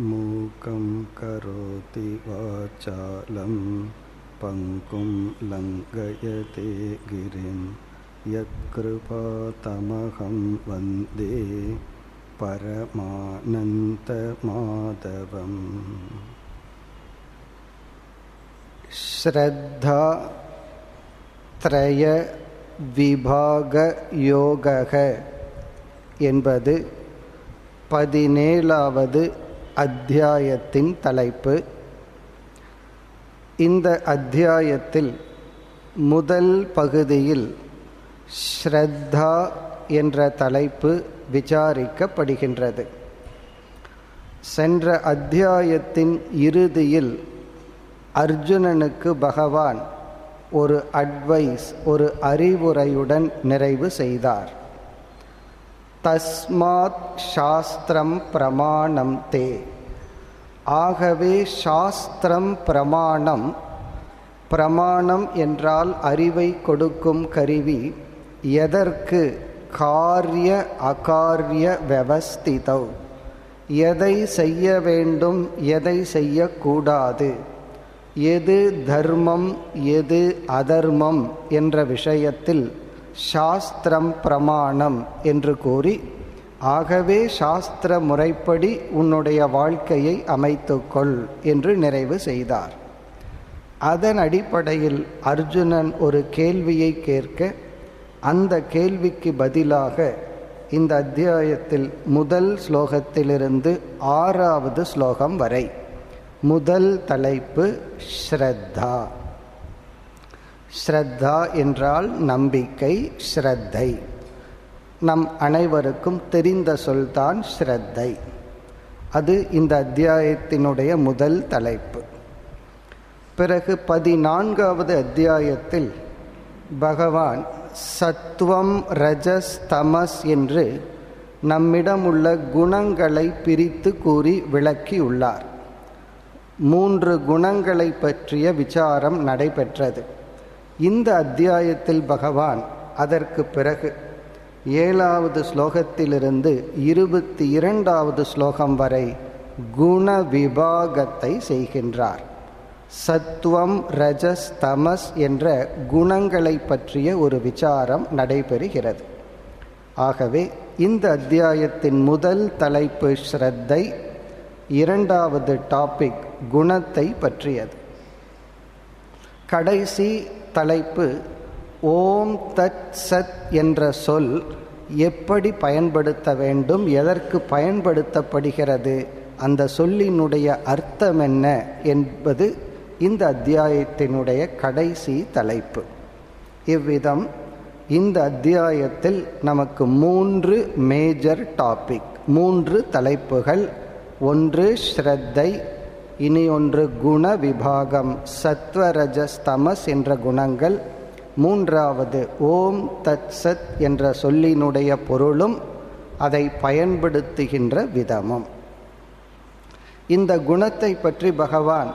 மூகம் கரோதி வாசாலம் பங்கும் லங்கயதே கிரிம் யத்கிருபா தமஹம் வந்தே பரமானந்த மாதவம். ஸ்ரத்தா த்ரய விபாக யோகக என்பது 17வது அத்தியாயத்தின் தலைப்பு. இந்த அத்தியாயத்தில் முதல் பகுதியில் ஸ்ரத்தா என்ற தலைப்பு விசாரிக்கப்படுகின்றது. சென்ற அத்தியாயத்தின் இறுதியில் அர்ஜுனனுக்கு பகவான் ஒரு அட்வைஸ், ஒரு அறிவுரையுடன் நிறைவு செய்தார். தஸ்மாத் சாஸ்திரம் பிரமாணம் தே. ஆகவே சாஸ்திரம் பிரமாணம். பிரமாணம் என்றால் அறிவை கொடுக்கும் கருவி. எதற்கு? காரிய அகாரிய வியவஸ்திதௌ. எதை செய்ய வேண்டும், எதை செய்யக்கூடாது, எது தர்மம் எது அதர்மம் என்ற விஷயத்தில் சாஸ்திரம் பிரமாணம் என்று கூறி, ஆகவே சாஸ்திர முறைப்படி உன்னுடைய வாழ்க்கையை அமைத்துக்கொள் என்று நிறைவு செய்தார். அதன் அடிப்படையில் அர்ஜுனன் ஒரு கேள்வியை கேட்க, அந்த கேள்விக்கு பதிலாக இந்த அத்தியாயத்தில் முதல் ஸ்லோகத்திலிருந்து 6வது ஸ்லோகம் வரை முதல் தலைப்பு ஸ்ரத்தா. ஸ்ரத்தா என்றால் நம்பிக்கை, ஸ்ரத்தை. நம் அனைவருக்கும் தெரிந்த சொல்தான் ஸ்ரத்தை. அது இந்த அத்தியாயத்தினுடைய முதல் தலைப்பு. பிறகு 14வது அத்தியாயத்தில் பகவான் சத்துவம் ரஜஸ் தமஸ் என்று நம்மிடம் உள்ள குணங்களை பிரித்து கூறி விளக்கியுள்ளார். 3 குணங்களை பற்றிய விசாரம் நடைபெற்றது. இந்த அத்தியாயத்தில் பகவான் அதற்கு பிறகு 7வது ஸ்லோகத்திலிருந்து 22வது ஸ்லோகம் வரை குண விபாகத்தை செய்கின்றார். சத்துவம் ரஜஸ் தமஸ் என்ற குணங்களை பற்றிய ஒரு விசாரம் நடைபெறுகிறது. ஆகவே இந்த அத்தியாயத்தின் முதல் தலைப்பு ஸ்ரத்தை, 2வது டாபிக் குணத்தை பற்றியது. கடைசி தலைப்பு ஓம் தத் சத் என்ற சொல் எப்படி பயன்படுத்த வேண்டும், எதற்கு பயன்படுத்தப்படுகிறது, அந்த சொல்லினுடைய அர்த்தம் என்ன என்பது இந்த அத்தியாயத்தினுடைய கடைசி தலைப்பு. இவ்விதம் இந்த அத்தியாயத்தில் நமக்கு 3 மேஜர் டாபிக், 3 தலைப்புகள். ஒன்று ஸ்ரத்தை, இனி ஒன்று குண விபாகம், சத்வரஜஸ் தமஸ் என்ற குணங்கள். 3வது ஓம் தத் சத் என்ற சொல்லினுடைய பொருளும் அதை பயன்படுத்துகின்ற விதமும். இந்த குணத்தை பற்றி பகவான்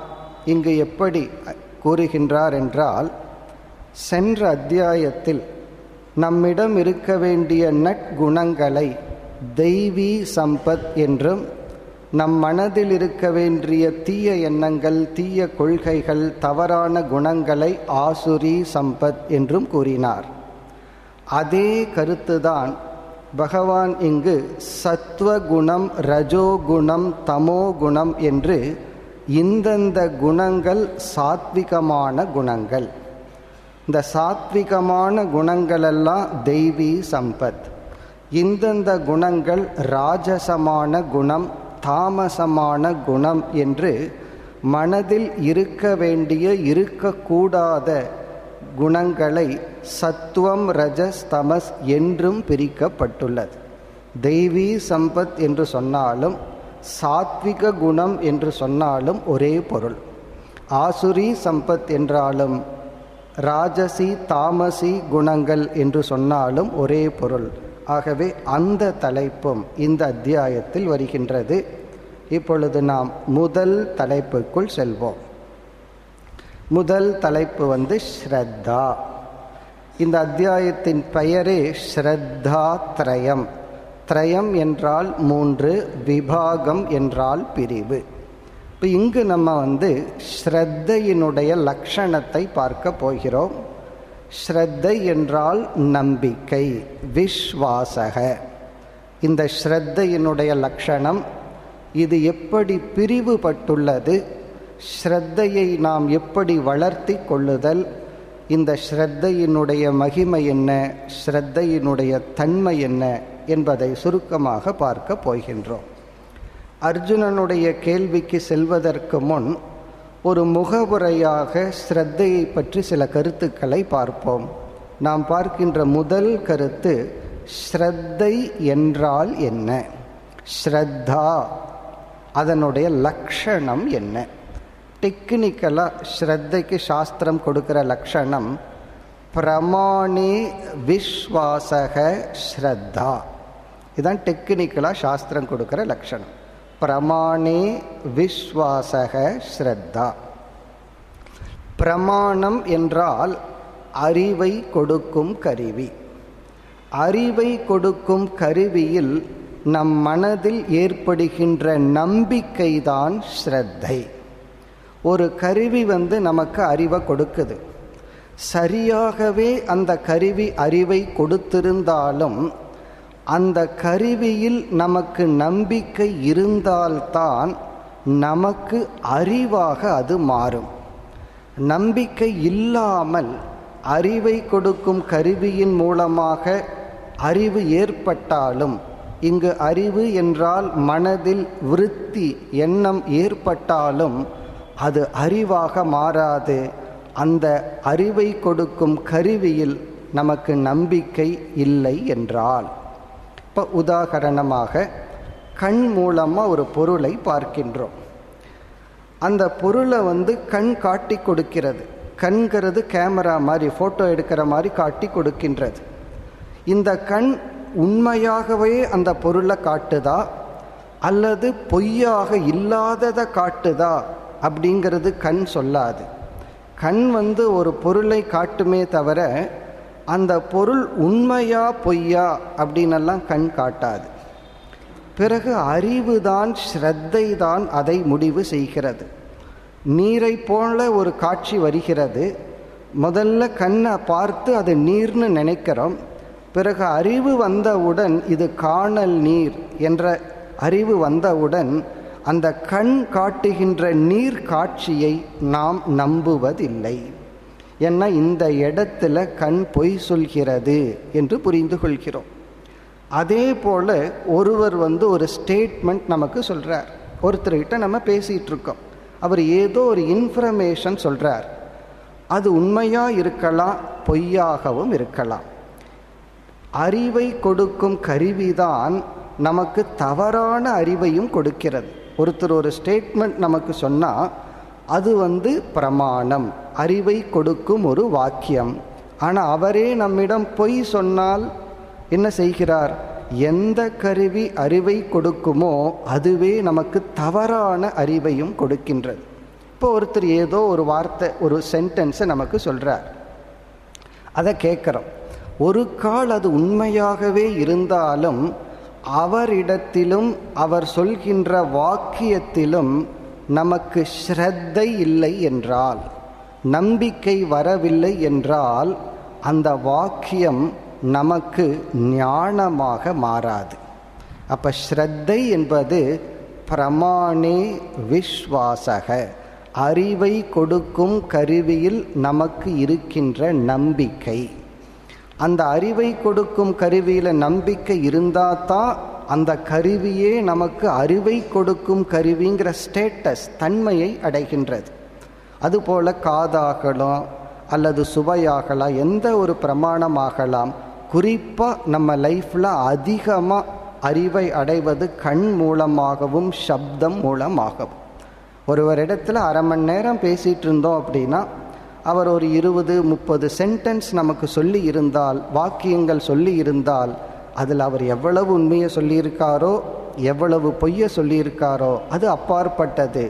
இங்கு எப்படி கூறுகின்றார் என்றால், சென்ற அத்தியாயத்தில் நம்மிடம் இருக்க வேண்டிய நற்குணங்களை தெய்வீ சம்பத் என்றும், நம் மனதில் இருக்க வேண்டிய தீய எண்ணங்கள், தீய கொள்கைகள், தவறான குணங்களை ஆசுரி சம்பத் என்றும் கூறினார். அதே கருத்துதான் பகவான் இங்கு சத்வகுணம், ரஜோகுணம், தமோகுணம் என்று இந்தந்த குணங்கள் சாத்விகமான குணங்கள். இந்த சாத்விகமான குணங்களெல்லாம் தெய்வீ சம்பத். இந்தந்த குணங்கள் ராஜசமான குணம், தாமசமான குணம் என்று மனதில் இருக்க வேண்டிய இருக்கக்கூடாத குணங்களை சத்துவம் ரஜஸ் தமஸ் என்றும் பிரிக்கப்பட்டுள்ளது. தெய்வீ சம்பத் என்று சொன்னாலும் சாத்விக குணம் என்று சொன்னாலும் ஒரே பொருள். ஆசுரி சம்பத் என்றாலும் ராஜசி தாமசி குணங்கள் என்று சொன்னாலும் ஒரே பொருள். ஆகவே அந்த தலைப்பும் இந்த அத்தியாயத்தில் வருகின்றது. இப்பொழுது நாம் முதல் தலைப்புக்குள் செல்வோம். முதல் தலைப்பு ஸ்ரத்தா. இந்த அத்தியாயத்தின் பெயரே ஸ்ரத்தாத்ரயம், திரயம் என்றால் 3, விபாகம் என்றால் பிரிவு. இப்போ இங்கு நம்ம ஸ்ரத்தையினுடைய லட்சணத்தை பார்க்க போகிறோம். ஸ்ரத்தை என்றால் நம்பிக்கை, விஸ்வாசக. இந்த ஸ்ரத்தையினுடைய லட்சணம், இது எப்படி பிரிவுபட்டுள்ளது, ஸ்ரத்தையை நாம் எப்படி வளர்த்தி கொள்ளுதல், இந்த ஸ்ரத்தையினுடைய மகிமை என்ன, ஸ்ரத்தையினுடைய தன்மை என்ன என்பதை சுருக்கமாக பார்க்க போகின்றோம். அர்ஜுனனுடைய கேள்விக்கு செல்வதற்கு முன் ஒரு முகவுரையாக ஸ்ரத்தையை பற்றி சில கருத்துக்களை பார்ப்போம். நாம் பார்க்கின்ற முதல் கருத்து, ஸ்ரத்தை என்றால் என்ன, ஸ்ரத்தா அதனுடைய லட்சணம் என்ன. டெக்னிக்கலாக ஸ்ரத்தைக்கு சாஸ்திரம் கொடுக்கிற லட்சணம் பிரமாணே விஸ்வாசக ஸ்ரத்தா. இதுதான் டெக்னிக்கலாக சாஸ்திரம் கொடுக்கிற லட்சணம். பிரமாணே விஸ்வாசக ஸ்ரத்தா. பிரமாணம் என்றால் அறிவை கொடுக்கும் கருவி. அறிவை கொடுக்கும் கருவியில் நம் மனதில் ஏற்படுகின்ற நம்பிக்கைதான் ஸ்ரத்தை. ஒரு கருவி நமக்கு அறிவை கொடுக்குது. சரியாகவே அந்த கருவி அறிவை கொடுத்திருந்தாலும் அந்த கருவியில் நமக்கு நம்பிக்கை இருந்தால்தான் நமக்கு அறிவாக அது மாறும். நம்பிக்கை இல்லாமல் அறிவை கொடுக்கும் கருவியின் மூலமாக அறிவு ஏற்பட்டாலும், இங்கு அறிவு என்றால் மனதில் விருத்தி எண்ணம் ஏற்பட்டாலும் அது அறிவாக மாறாது. அந்த அறிவை கொடுக்கும் கருவியில் நமக்கு நம்பிக்கை இல்லை என்றால், இப்போ உதாரணமாக கண் மூலமாக ஒரு பொருளை பார்க்கின்றோம். அந்த பொருளை கண் காட்டி கொடுக்கிறது. கண்கிறது கேமரா மாதிரி, ஃபோட்டோ எடுக்கிற மாதிரி காட்டி கொடுக்கின்றது. இந்த கண் உண்மையாகவே அந்த பொருளை காட்டுதா அல்லது பொய்யாக இல்லாததை காட்டுதா அப்படிங்கிறது கண் சொல்லாது. கண் ஒரு பொருளை காட்டுமே தவிர அந்த பொருள் உண்மையா பொய்யா அப்படின்னெல்லாம் கண் காட்டாது. பிறகு அறிவு தான், ஸ்ரத்தை தான் அதை முடிவு செய்கிறது. நீரை போல ஒரு காட்சி வருகிறது. முதல்ல கண்ணை பார்த்து அது நீர்னு நினைக்கிறோம். பிறகு அறிவு வந்தவுடன் இது காணல் நீர் என்ற அறிவு வந்தவுடன் அந்த கண் காட்டுகின்ற நீர் காட்சியை நாம் நம்புவதில்லை. ஏன்னா இந்த இடத்துல கண் பொய் சொல்கிறது என்று புரிந்து கொள்கிறோம். அதே போல ஒருவர் ஒரு ஸ்டேட்மெண்ட் நமக்கு சொல்றார். ஒருத்தர்கிட்ட நம்ம பேசிட்டு இருக்கோம். அவர் ஏதோ ஒரு இன்ஃபர்மேஷன் சொல்றார். அது உண்மையா இருக்கலாம், பொய்யாகவும் இருக்கலாம். அறிவை கொடுக்கும் கருவிதான் நமக்கு தவறான அறிவையும் கொடுக்கிறது. ஒருத்தர் ஒரு ஸ்டேட்மெண்ட் நமக்கு சொன்னால் அது பிரமாணம், அறிவை கொடுக்கும் ஒரு வாக்கியம். ஆனால் அவரே நம்மிடம் பொய் சொன்னால் என்ன செய்கிறார்? எந்த கருவி அறிவை கொடுக்குமோ அதுவே நமக்கு தவறான அறிவையும் கொடுக்கின்றது. இப்போ ஒருத்தர் ஏதோ ஒரு வார்த்தை, ஒரு சென்டென்ஸை நமக்கு சொல்கிறார். அதை கேட்குறோம். ஒரு கால் அது உண்மையாகவே இருந்தாலும் அவரிடத்திலும் அவர் சொல்கின்ற வாக்கியத்திலும் நமக்கு ஸ்ரத்தை இல்லை என்றால், நம்பிக்கை வரவில்லை என்றால் அந்த வாக்கியம் நமக்கு ஞானமாக மாறாது. அப்போ ஸ்ரத்தை என்பது பிரமாணே விஸ்வாசக, அறிவை கொடுக்கும் கருவியில் நமக்கு இருக்கின்ற நம்பிக்கை. அந்த அறிவை கொடுக்கும் கருவியில் நம்பிக்கை இருந்தால் தான் அந்த கருவியே நமக்கு அறிவை கொடுக்கும் கருவிங்கிற ஸ்டேட்டஸ், தன்மையை அடைகின்றது. அதுபோல் காதாகலாம் அல்லது சுவையாகலாம், எந்த ஒரு பிரமாணமாகலாம். குறிப்பாக நம்ம லைஃப்பில் அதிகமாக அறிவை அடைவது கண் மூலமாகவும் சப்தம் மூலமாகவும். ஒருவரிடத்தில் அரை மணி நேரம் பேசிகிட்டு இருந்தோம் அப்படின்னா அவர் ஒரு 20-30 சென்டென்ஸ் நமக்கு சொல்லி இருந்தால், வாக்கியங்கள் சொல்லி இருந்தால், அதில் அவர் எவ்வளவு உண்மையை சொல்லியிருக்காரோ எவ்வளவு பொய்யை சொல்லியிருக்காரோ அது அப்பாற்பட்டது.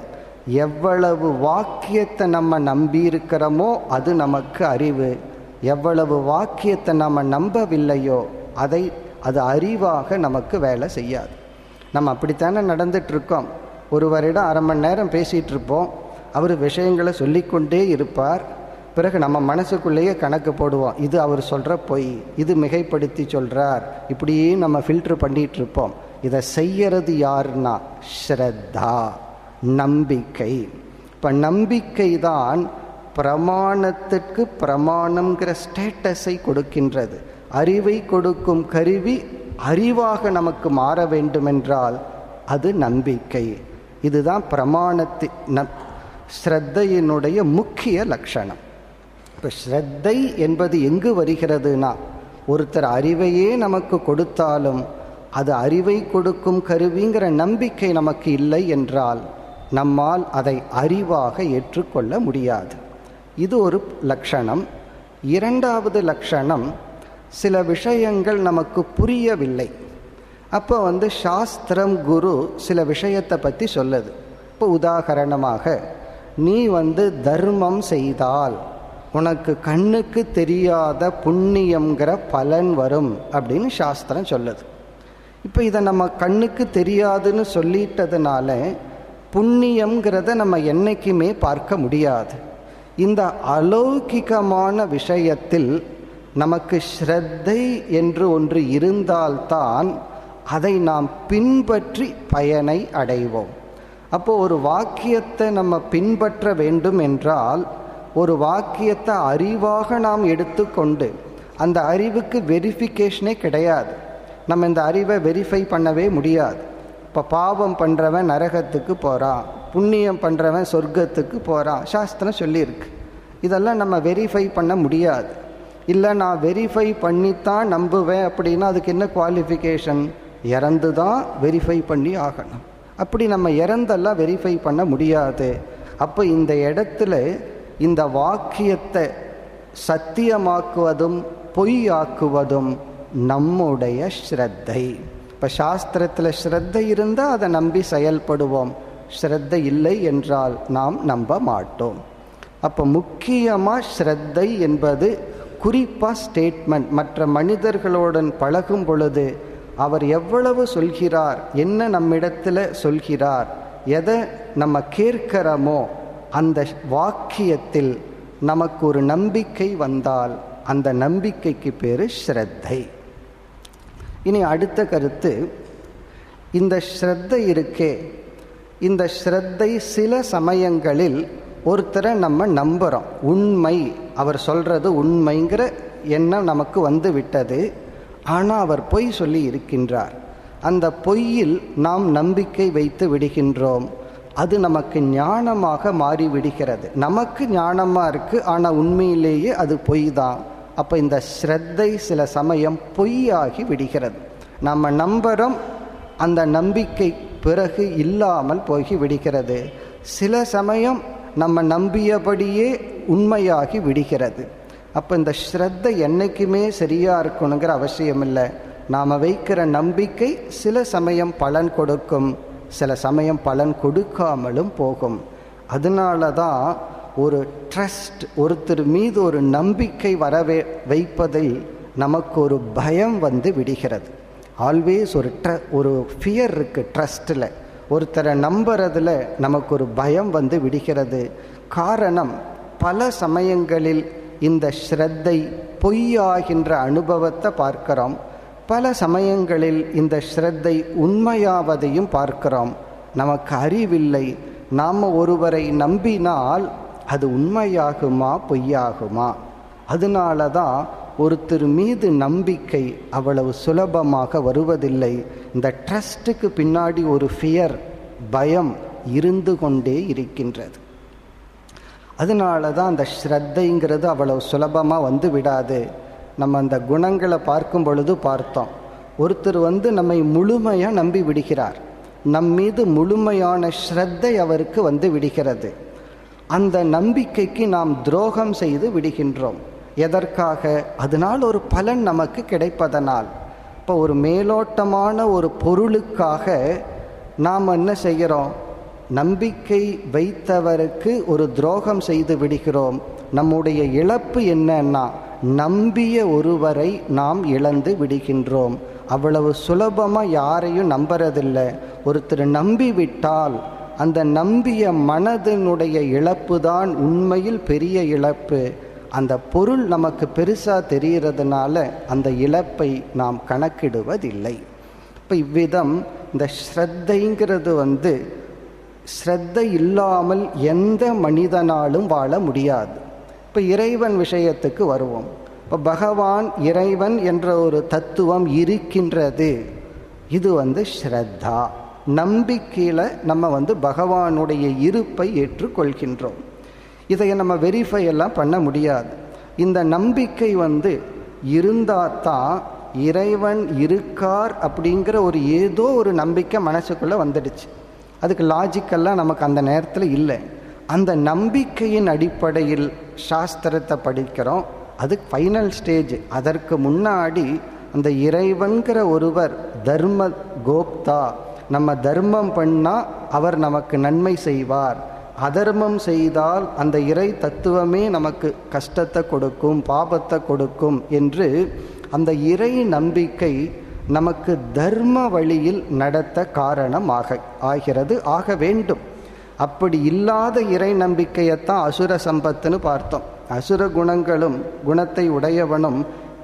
எவ்வளவு வாக்கியத்தை நம்ம நம்பியிருக்கிறோமோ அது நமக்கு அறிவு. எவ்வளவு வாக்கியத்தை நம்ம நம்பவில்லையோ அது அறிவாக நமக்கு வேலை செய்யாது. நம்ம அப்படித்தானே நடந்துட்டுருக்கோம். ஒருவரிடம் அரை மணி நேரம் பேசிகிட்டு இருப்போம், அவர் விஷயங்களை சொல்லிக்கொண்டே இருப்பார். பிறகு நம்ம மனசுக்குள்ளேயே கணக்கு போடுவோம், இது அவர் சொல்கிற பொய், இது மிகைப்படுத்தி சொல்கிறார், இப்படியே நம்ம ஃபில்ட்ரு பண்ணிகிட்டு இருப்போம். இதை செய்யறது யாருன்னா ஸ்ரத்தா, நம்பிக்கை. இப்போ நம்பிக்கை தான் பிரமாணத்திற்கு பிரமாணம்ங்கிற ஸ்டேட்டஸை கொடுக்கின்றது. அறிவை கொடுக்கும் கருவி அறிவாக நமக்கு மாற வேண்டுமென்றால் அது நம்பிக்கை. இதுதான் பிரமாணத்தின் ஸ்ரத்தையினுடைய முக்கிய லட்சணம். இப்போ ஸ்ரத்தை என்பது எங்கு வருகிறதுனா, ஒருத்தர் அறிவையே நமக்கு கொடுத்தாலும் அது அறிவை கொடுக்கும் கருவிங்கிற நம்பிக்கை நமக்கு இல்லை என்றால் நம்மால் அதை அறிவாக ஏற்றுக்கொள்ள முடியாது. இது ஒரு லட்சணம். இரண்டாவது லட்சணம், சில விஷயங்கள் நமக்கு புரியவில்லை. அப்போ சாஸ்திரம், குரு சில விஷயத்தை பற்றி சொல்லுது. இப்போ உதாரணமாக, நீ தர்மம் செய்தால் உனக்கு கண்ணுக்கு தெரியாத புண்ணியங்கிற பலன் வரும் அப்படின்னு சாஸ்திரம் சொல்லுது. இப்போ இதை நம்ம கண்ணுக்கு தெரியாதுன்னு சொல்லிட்டதுனால புண்ணியங்கிறத நம்ம என்னைக்குமே பார்க்க முடியாது. இந்த அலௌகிகமான விஷயத்தில் நமக்கு ஸ்ரத்தை என்று ஒன்று இருந்தால்தான் அதை நாம் பின்பற்றி பயனை அடைவோம். அப்போ ஒரு வாக்கியத்தை நம்ம பின்பற்ற வேண்டும் என்றால், ஒரு வாக்கியத்தை அறிவாக நாம் எடுத்துக்கொண்டு, அந்த அறிவுக்கு வெரிஃபிகேஷனே கிடையாது, நம்ம இந்த அறிவை வெரிஃபை பண்ணவே முடியாது. இப்போ பாவம் பண்ணுறவன் நரகத்துக்கு போகிறான், புண்ணியம் பண்ணுறவன் சொர்க்கத்துக்கு போகிறான், சாஸ்திரம் சொல்லியிருக்கு. இதெல்லாம் நம்ம வெரிஃபை பண்ண முடியாது. இல்லை நான் வெரிஃபை பண்ணித்தான் நம்புவேன் அப்படின்னா அதுக்கு என்ன குவாலிஃபிகேஷன்? இறந்து தான் வெரிஃபை பண்ணி ஆகணும். அப்படி நம்ம இறந்தெல்லாம் வெரிஃபை பண்ண முடியாது. அப்போ இந்த இடத்துல இந்த வாக்கியத்தை சத்தியமாக்குவதும் பொய்யாக்குவதும் நம்முடைய ஸ்ரத்தை. இப்போ சாஸ்திரத்தில் ஸ்ரத்தை இருந்தால் அதை நம்பி செயல்படுவோம், ஸ்ரத்தை இல்லை என்றால் நாம் நம்ப மாட்டோம். அப்போ முக்கியமாக ஸ்ரத்தை என்பது குறிப்பாக ஸ்டேட்மெண்ட். மற்ற மனிதர்களுடன் பழகும் பொழுது அவர் எவ்வளவு சொல்கிறார், என்ன நம்மிடத்தில் சொல்கிறார், எதை நம்ம கேட்கிறோமோ அந்த வாக்கியத்தில் நமக்கு ஒரு நம்பிக்கை வந்தால் அந்த நம்பிக்கைக்கு பேர் ஸ்ரத்தை. இனி அடுத்த கருத்து, இந்த ஸ்ரத்தை இருக்கே, இந்த ஸ்ரத்தை சில சமயங்களில் ஒருத்தரை நம்ம நம்புகிறோம், உண்மை, அவர் சொல்கிறது உண்மைங்கிற எண்ணம் நமக்கு வந்து விட்டது. ஆனால் அவர் பொய் சொல்லி இருக்கின்றார். அந்த பொய்யில் நாம் நம்பிக்கை வைத்து விடுகின்றோம். அது நமக்கு ஞானமாக மாறிவிடுகிறது. நமக்கு ஞானமாக இருக்குது, ஆனால் உண்மையிலேயே அது பொய் தான். அப்போ இந்த ஸ்ரத்தை சில சமயம் பொய்யாகி விடுகிறது. நம்ம நம்புகிறோம், அந்த நம்பிக்கை பிறகு இல்லாமல் போகி விடுகிறது. சில சமயம் நம்ம நம்பியபடியே உண்மையாகி விடுகிறது. அப்போ இந்த ஸ்ரத்தை என்றைக்குமே சரியாக இருக்கணுங்கிற அவசியம் இல்லை. நாம் வைக்கிற நம்பிக்கை சில சமயம் பலன் கொடுக்கும், சில சமயம் பலன் கொடுக்காமலும் போகும். அதனால தான் ஒரு ட்ரஸ்ட், ஒருத்தர் மீது ஒரு நம்பிக்கை வைப்பதில் நமக்கு ஒரு பயம் வந்து விடுகிறது. ஆல்வேஸ் ஒரு ஃபியர் இருக்குது ட்ரஸ்ட்டில். ஒருத்தரை நம்புறதுல நமக்கு ஒரு பயம் வந்து விடுகிறது. காரணம், பல சமயங்களில் இந்த ஸ்ரத்தை பொய்யாகின்ற அனுபவத்தை பார்க்கிறோம். பல சமயங்களில் இந்த ஸ்ரத்தை உண்மையாவதையும் பார்க்கிறோம். நமக்கு அறிவில்லை. நாம் ஒருவரை நம்பினால் அது உண்மையாகுமா பொய்யாகுமா? அதனால தான் ஒருத்தர் மீது நம்பிக்கை அவ்வளவு சுலபமாக வருவதில்லை. இந்த ட்ரஸ்ட்டுக்கு பின்னாடி ஒரு ஃபியர், பயம் இருந்து கொண்டே இருக்கின்றது. அதனால தான் அந்த ஸ்ரத்தைங்கிறது அவ்வளவு சுலபமாக வந்து விடாது. நம்ம அந்த குணங்களை பார்க்கும் பொழுது பார்த்தோம், ஒருத்தர் நம்மை முழுமையாக நம்பி விடுகிறார், நம் மீது முழுமையான ஸ்ரத்தை அவருக்கு வந்து விடுகிறது. அந்த நம்பிக்கைக்கு நாம் துரோகம் செய்து விடுகின்றோம். எதற்காக? அதனால் ஒரு பலன் நமக்கு கிடைப்பதனால். இப்போ ஒரு மேலோட்டமான ஒரு பொருளுக்காக நாம் என்ன செய்கிறோம்? நம்பிக்கை வைத்தவருக்கு ஒரு துரோகம் செய்து விடுகிறோம். நம்முடைய இழப்பு என்னன்னா, நம்பிய ஒருவரை நாம் இழந்து விடுகின்றோம். அவ்வளவு சுலபமாக யாரையும் நம்புறதில்லை. ஒருத்தர் நம்பி விட்டால் அந்த நம்பிய மனதினுடைய இழப்பு தான் உண்மையில் பெரிய இழப்பு. அந்த பொருள் நமக்கு பெருசாக தெரிகிறதுனால அந்த இழப்பை நாம் கணக்கிடுவதில்லை. இப்போ இவ்விதம் இந்த ஸ்ரத்தைங்கிறது ஸ்ரத்தை இல்லாமல் எந்த மனிதனாலும் வாழ முடியாது. இப்போ இறைவன் விஷயத்துக்கு வருவோம். இப்போ பகவான் இறைவன் என்ற ஒரு தத்துவம் இருக்கின்றது. இது ஸ்ரத்தா, நம்பிக்கையில் நம்ம பகவானுடைய இருப்பை ஏற்றுக்கொள்கின்றோம். இதை நம்ம வெரிஃபை எல்லாம் பண்ண முடியாது. இந்த நம்பிக்கை இருந்தால் தான் இறைவன் இருக்கார் அப்படிங்கிற ஏதோ ஒரு நம்பிக்கை மனசுக்குள்ளே வந்துடுச்சு. அதுக்கு லாஜிக்கெல்லாம் நமக்கு அந்த நேரத்தில் இல்லை. அந்த நம்பிக்கையின் அடிப்படையில் சாஸ்திரத்தை படிக்கிறோம். அது ஃபைனல் ஸ்டேஜ். அதற்கு முன்னாடி அந்த இறைவன்கிற ஒருவர் தர்ம கோப்தா, நம்ம தர்மம் பண்ணால் அவர் நமக்கு நன்மை செய்வார், அதர்மம் செய்தால் அந்த இறை தத்துவமே நமக்கு கஷ்டத்தை கொடுக்கும், பாபத்தை கொடுக்கும் என்று அந்த இறை நம்பிக்கை நமக்கு தர்ம வழியில் நடத்த காரணமாக ஆக வேண்டும். அப்படி இல்லாத இறை நம்பிக்கையைத்தான் அசுர சம்பத்துன்னு பார்த்தோம். அசுர குணங்களும் குணத்தை உடையவனும்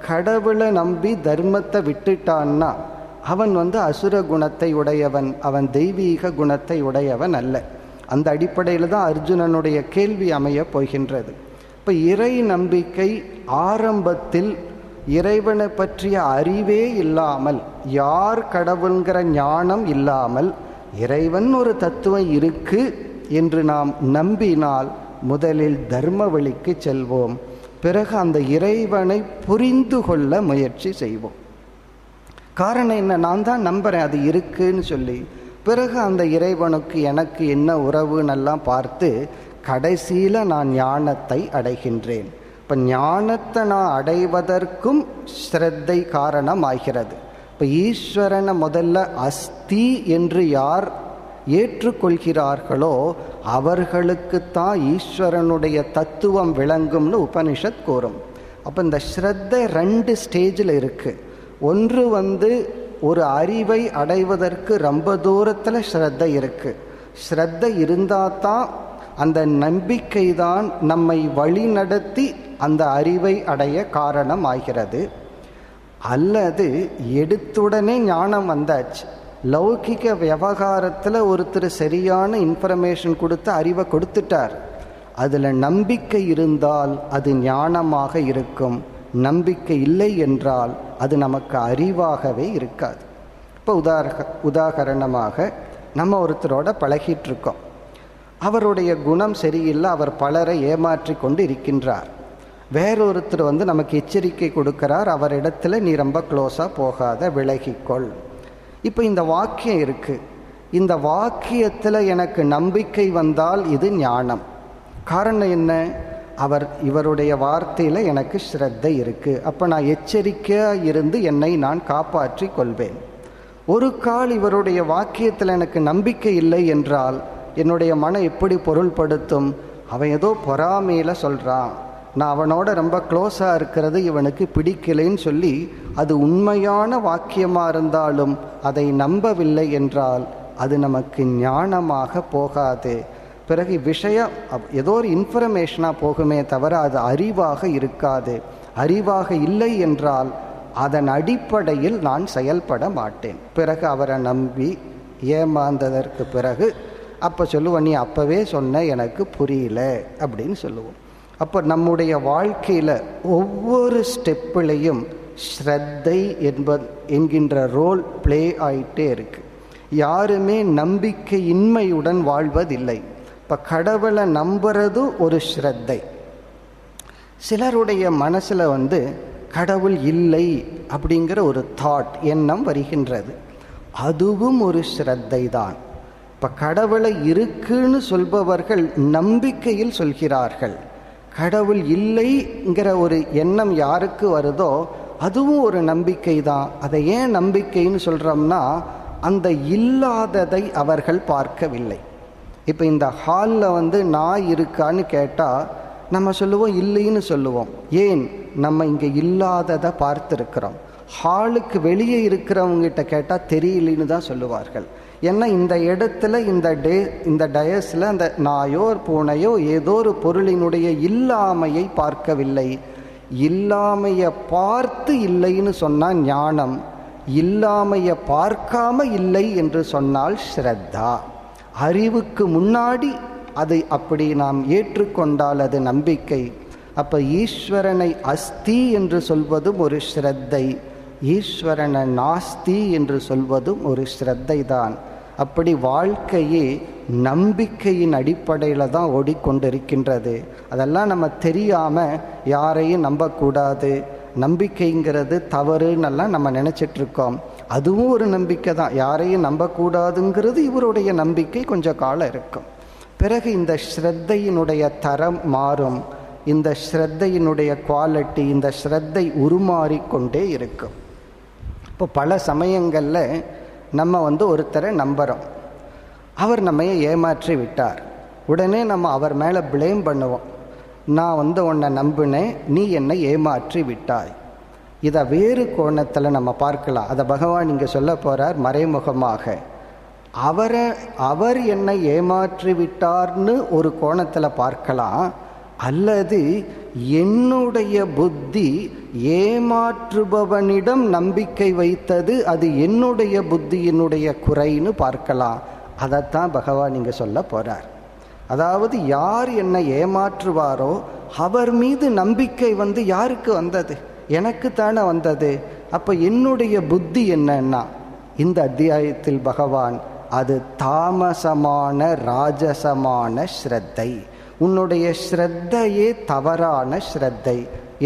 கடவுளை நம்பி தர்மத்தை விட்டுட்டான்னா அவன் அசுர குணத்தை உடையவன், அவன் தெய்வீக குணத்தை உடையவன் அல்ல. அந்த அடிப்படையில் தான் அர்ஜுனனுடைய கேள்வி அமைய போகின்றது. இப்போ இறை நம்பிக்கை ஆரம்பத்தில் இறைவனை பற்றிய அறிவே இல்லாமல், யார் கடவுள்கிற ஞானம் இல்லாமல் இறைவன் ஒரு தத்துவம் இருக்கு என்று நாம் நம்பினால் முதலில் தர்ம வழிக்கு செல்வோம். பிறகு அந்த இறைவனை புரிந்து கொள்ள முயற்சி செய்வோம். காரணம் என்ன? நான் தான் நம்புகிறேன் அது இருக்குன்னு சொல்லி. பிறகு அந்த இறைவனுக்கு எனக்கு என்ன உறவுன்னெல்லாம் பார்த்து கடைசியில் நான் ஞானத்தை அடைகின்றேன். இப்போ ஞானத்தை நான் அடைவதற்கும் ஸ்ரத்தை காரணம் ஆகிறது. இப்போ ஈஸ்வரனை முதல்ல அஸ்தி என்று யார் ஏற்றுக்கொள்கிறார்களோ அவர்களுக்குத்தான் ஈஸ்வரனுடைய தத்துவம் விளங்கும்னு உபனிஷத் கூறும். அப்போ இந்த ஸ்ரத்தை 2 ஸ்டேஜில் இருக்குது. ஒன்று ஒரு அறிவை அடைவதற்கு ரொம்ப தூரத்தில் ஸ்ரத்தை இருக்குது. ஸ்ரத்தை இருந்தால் தான் அந்த நம்பிக்கை தான் நம்மை வழி நடத்தி அந்த அறிவை அடைய காரணம் ஆகிறது. அல்லது எடுத்துடனே ஞானம் வந்தாச்சு, லௌகிக விவகாரத்தில் ஒருத்தர் சரியான இன்ஃபர்மேஷன் கொடுத்து அறிவை கொடுத்துட்டார், அதில் நம்பிக்கை இருந்தால் அது ஞானமாக இருக்கும். நம்பிக்கை இல்லை என்றால் அது நமக்கு அறிவாகவே இருக்காது. இப்போ உதாரணமாக நம்ம ஒருத்தரோட பழகிட்டு இருக்கோம். அவருடைய குணம் சரியில்லை, அவர் பலரை ஏமாற்றி கொண்டு இருக்கின்றார். வேறொருத்தர் நமக்கு எச்சரிக்கை கொடுக்கிறார், அவரிடத்துல நீ ரொம்ப க்ளோஸாக போகாத, விலகிக்கொள். இப்போ இந்த வாக்கியம் இருக்குது. இந்த வாக்கியத்தில் எனக்கு நம்பிக்கை வந்தால் இது ஞானம். காரணம் என்ன? இவருடைய வார்த்தையில் எனக்கு ஸ்ரத்தை இருக்குது. அப்போ நான் எச்சரிக்கையாக இருந்து என்னை நான் காப்பாற்றி கொள்வேன். ஒரு கால் இவருடைய வாக்கியத்தில் எனக்கு நம்பிக்கை இல்லை என்றால் என்னுடைய மனம் எப்படி பொருள்படுத்தும்? அவன் ஏதோ பொறாமையில் சொல்கிறான், நான் அவனோட ரொம்ப க்ளோஸாக இருக்கிறது இவனுக்கு பிடிக்கலைன்னு சொல்லி அது உண்மையான வாக்கியமாக இருந்தாலும் அதை நம்பவில்லை என்றால் அது நமக்கு ஞானமாக போகாது. பிறகு விஷயம் ஏதோ ஒரு இன்ஃபர்மேஷனாக போகுமே தவிர அது அறிவாக இருக்காது. அறிவாக இல்லை என்றால் அதன் அடிப்படையில் நான் செயல்பட மாட்டேன். பிறகு அவரை நம்பி ஏமாந்ததற்கு பிறகு அப்போ சொல்லுவோம், நீ அப்போவே சொன்ன எனக்கு புரியல அப்படின்னு சொல்லுவோம். அப்போ நம்முடைய வாழ்க்கையில் ஒவ்வொரு ஸ்டெப்பிலையும் ஸ்ரத்தை என்கின்ற ரோல் ப்ளே ஆகிட்டே இருக்குது. யாருமே நம்பிக்கையின்மையுடன் வாழ்வதில்லை. இப்போ கடவுளை நம்புறது ஒரு ஸ்ரத்தை. சிலருடைய மனசில் கடவுள் இல்லை அப்படிங்கிற ஒரு தாட், எண்ணம் வருகின்றது. அதுவும் ஒரு ஸ்ரத்தை தான். இப்போ கடவுளை இருக்குன்னு சொல்பவர்கள் நம்பிக்கையில் சொல்கிறார்கள். கடவுள் இல்லைங்கிற ஒரு எண்ணம் யாருக்கு வருதோ அதுவும் ஒரு நம்பிக்கை தான். அதை ஏன் நம்பிக்கைன்னு சொல்கிறோம்னா அந்த இல்லாததை அவர்கள் பார்க்கவில்லை. இப்போ இந்த ஹாலில் நாய் இருக்கான்னு கேட்டால் நம்ம சொல்லுவோம் இல்லைன்னு சொல்லுவோம். ஏன்? நம்ம இங்கே இல்லாததை பார்த்துருக்கிறோம். ஹாலுக்கு வெளியே இருக்கிறவங்ககிட்ட கேட்டால் தெரியலன்னு தான் சொல்லுவார்கள். ஏன்னா இந்த இடத்துல இந்த டயஸில் அந்த நாயோ பூனையோ ஏதோ ஒரு பொருளினுடைய இல்லாமையை பார்க்கவில்லை. இல்லாமையை பார்த்து இல்லைன்னு சொன்னால் ஞானம், இல்லாமையை பார்க்காம இல்லை என்று சொன்னால் ஸ்ரத்தா. அறிவுக்கு முன்னாடி அதை அப்படி நாம் ஏற்றுக்கொண்டால் அது நம்பிக்கை. அப்போ ஈஸ்வரனை அஸ்தி என்று சொல்வதும் ஒரு ஸ்ரத்தை, ஈஸ்வரனை நாஸ்தி என்று சொல்வதும் ஒரு ஸ்ரத்தை தான். அப்படி வாழ்க்கையே நம்பிக்கையின் அடிப்படையில் தான் ஓடிக்கொண்டிருக்கின்றது. அதெல்லாம் நம்ம தெரியாமல் யாரையும் நம்பக்கூடாது, நம்பிக்கைங்கிறது தவறுன்னெல்லாம் நம்ம நினச்சிட்ருக்கோம். அதுவும் ஒரு நம்பிக்கை தான். யாரையும் நம்பக்கூடாதுங்கிறது இவருடைய நம்பிக்கை. கொஞ்சம் காலம் இருக்கும், பிறகு இந்த ஸ்ரத்தையினுடைய தரம் மாறும், இந்த ஸ்ரத்தையினுடைய குவாலிட்டி, இந்த ஸ்ரத்தை உருமாறிக்கொண்டே இருக்கும். இப்போ பல சமயங்களில் நம்ம ஒருத்தரை நம்புகிறோம், அவர் நம்ம ஏமாற்றி விட்டார். உடனே நம்ம அவர் மேலே ப்ளேம் பண்ணுவோம். நான் உன்னை நம்பினேன், நீ என்னை ஏமாற்றி விட்டாய். இதை வேறு கோணத்தில் நம்ம பார்க்கலாம். அதை பகவான் இங்கே சொல்ல போகிறார் மறைமுகமாக. அவர் என்னை ஏமாற்றி விட்டார்னு ஒரு கோணத்தில் பார்க்கலாம், அல்லது என்னுடைய புத்தி ஏமாற்றுபவனிடம் நம்பிக்கை வைத்தது, அது என்னுடைய புத்தியினுடைய குறைன்னு பார்க்கலாம். அதைத்தான் பகவான் இங்கே சொல்ல போகிறார். அதாவது யார் என்னை ஏமாற்றுவாரோ அவர் மீது நம்பிக்கை யாருக்கு வந்தது? எனக்கு தானே வந்தது. அப்போ என்னுடைய புத்தி என்னன்னா, இந்த அத்தியாயத்தில் பகவான் அது தாமசமான ராஜசமான ஸ்ரத்தை, உன்னுடைய ஸ்ரத்தையே தவறான ஸ்ரத்தை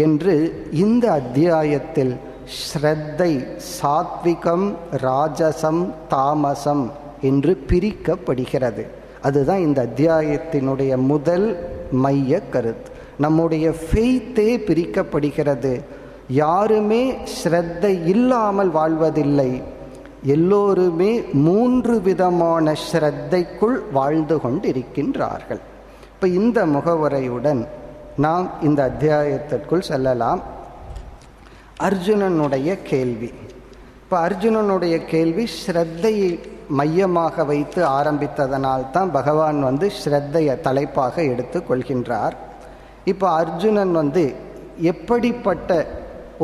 என்று இந்த அத்தியாயத்தில் ஸ்ரத்தை சாத்விகம், ராஜசம், தாமசம் என்று பிரிக்கப்படுகிறது. அதுதான் இந்த அத்தியாயத்தினுடைய முதல் மைய கருத்து. நம்முடைய ஃபெய்த்தே பிரிக்கப்படுகிறது. யாருமே ஸ்ரத்தை இல்லாமல் வாழ்வதில்லை, எல்லோருமே 3 விதமான ஸ்ரத்தைக்குள் வாழ்ந்து கொண்டிருக்கின்றார்கள். இப்போ இந்த முகவரையுடன் நாம் இந்த அத்தியாயத்திற்குள் செல்லலாம். அர்ஜுனனுடைய கேள்வி. இப்போ அர்ஜுனனுடைய கேள்வி ஸ்ரத்தையை மையமாக வைத்து ஆரம்பித்ததனால்தான் பகவான் ஸ்ரத்தையை தலைப்பாக எடுத்து கொள்கின்றார். இப்போ அர்ஜுனன் எப்படிப்பட்ட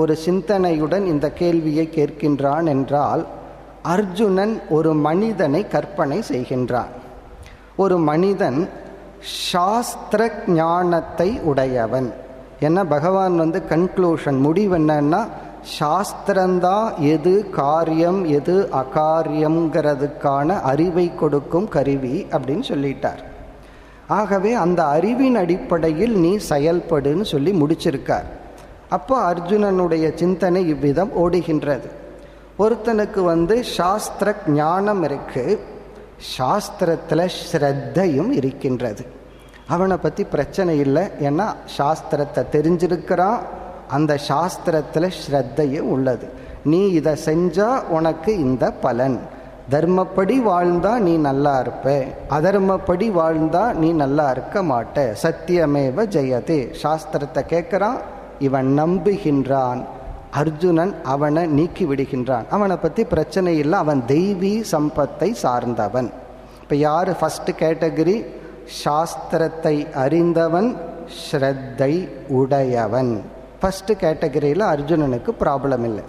ஒரு சிந்தனையுடன் இந்த கேள்வியை கேட்கின்றான் என்றால், அர்ஜுனன் ஒரு மனிதனை கற்பனை செய்கின்றான். ஒரு மனிதன் சாஸ்திர ஞானத்தை உடையவன். ஏன்னா பகவான் கன்க்ளூஷன், முடிவு என்னன்னா, சாஸ்திரந்தான் எது காரியம் எது அகாரியங்கிறதுக்கான அறிவை கொடுக்கும் கருவி அப்படின்னு சொல்லிட்டார். ஆகவே அந்த அறிவின் அடிப்படையில் நீ செயல்படுன்னு சொல்லி முடிச்சிருக்கார். அப்போ அர்ஜுனனுடைய சிந்தனை இவ்விதம் ஓடுகின்றது. ஒருத்தனுக்கு சாஸ்திர ஞானம் இருக்கு, சாஸ்திரத்தில் ஸ்ரத்தையும் இருக்கின்றது. அவனை பற்றி பிரச்சனை இல்லை, ஏன்னா சாஸ்திரத்தை தெரிஞ்சிருக்கிறான், அந்த சாஸ்திரத்தில் ஸ்ரத்தையும் உள்ளது. நீ இதை செஞ்சால் உனக்கு இந்த பலன், தர்மப்படி வாழ்ந்தா நீ நல்லா இருப்ப, அதர்மப்படி வாழ்ந்தா நீ நல்லா இருக்க மாட்ட, சத்தியமேவ ஜெயதே. சாஸ்திரத்தை கேட்குறான், இவன் நம்புகின்றான். அர்ஜுனன் அவனை நீக்கி விடுகின்றான். அவனை பற்றி பிரச்சனை இல்லை, அவன் தெய்வீ சம்பத்தை சார்ந்தவன். இப்போ யார் ஃபஸ்ட்டு கேட்டகரி? சாஸ்திரத்தை அறிந்தவன், ஸ்ரத்தை உடையவன். ஃபஸ்ட்டு கேட்டகரியில் அர்ஜுனனுக்கு ப்ராப்ளம் இல்லை.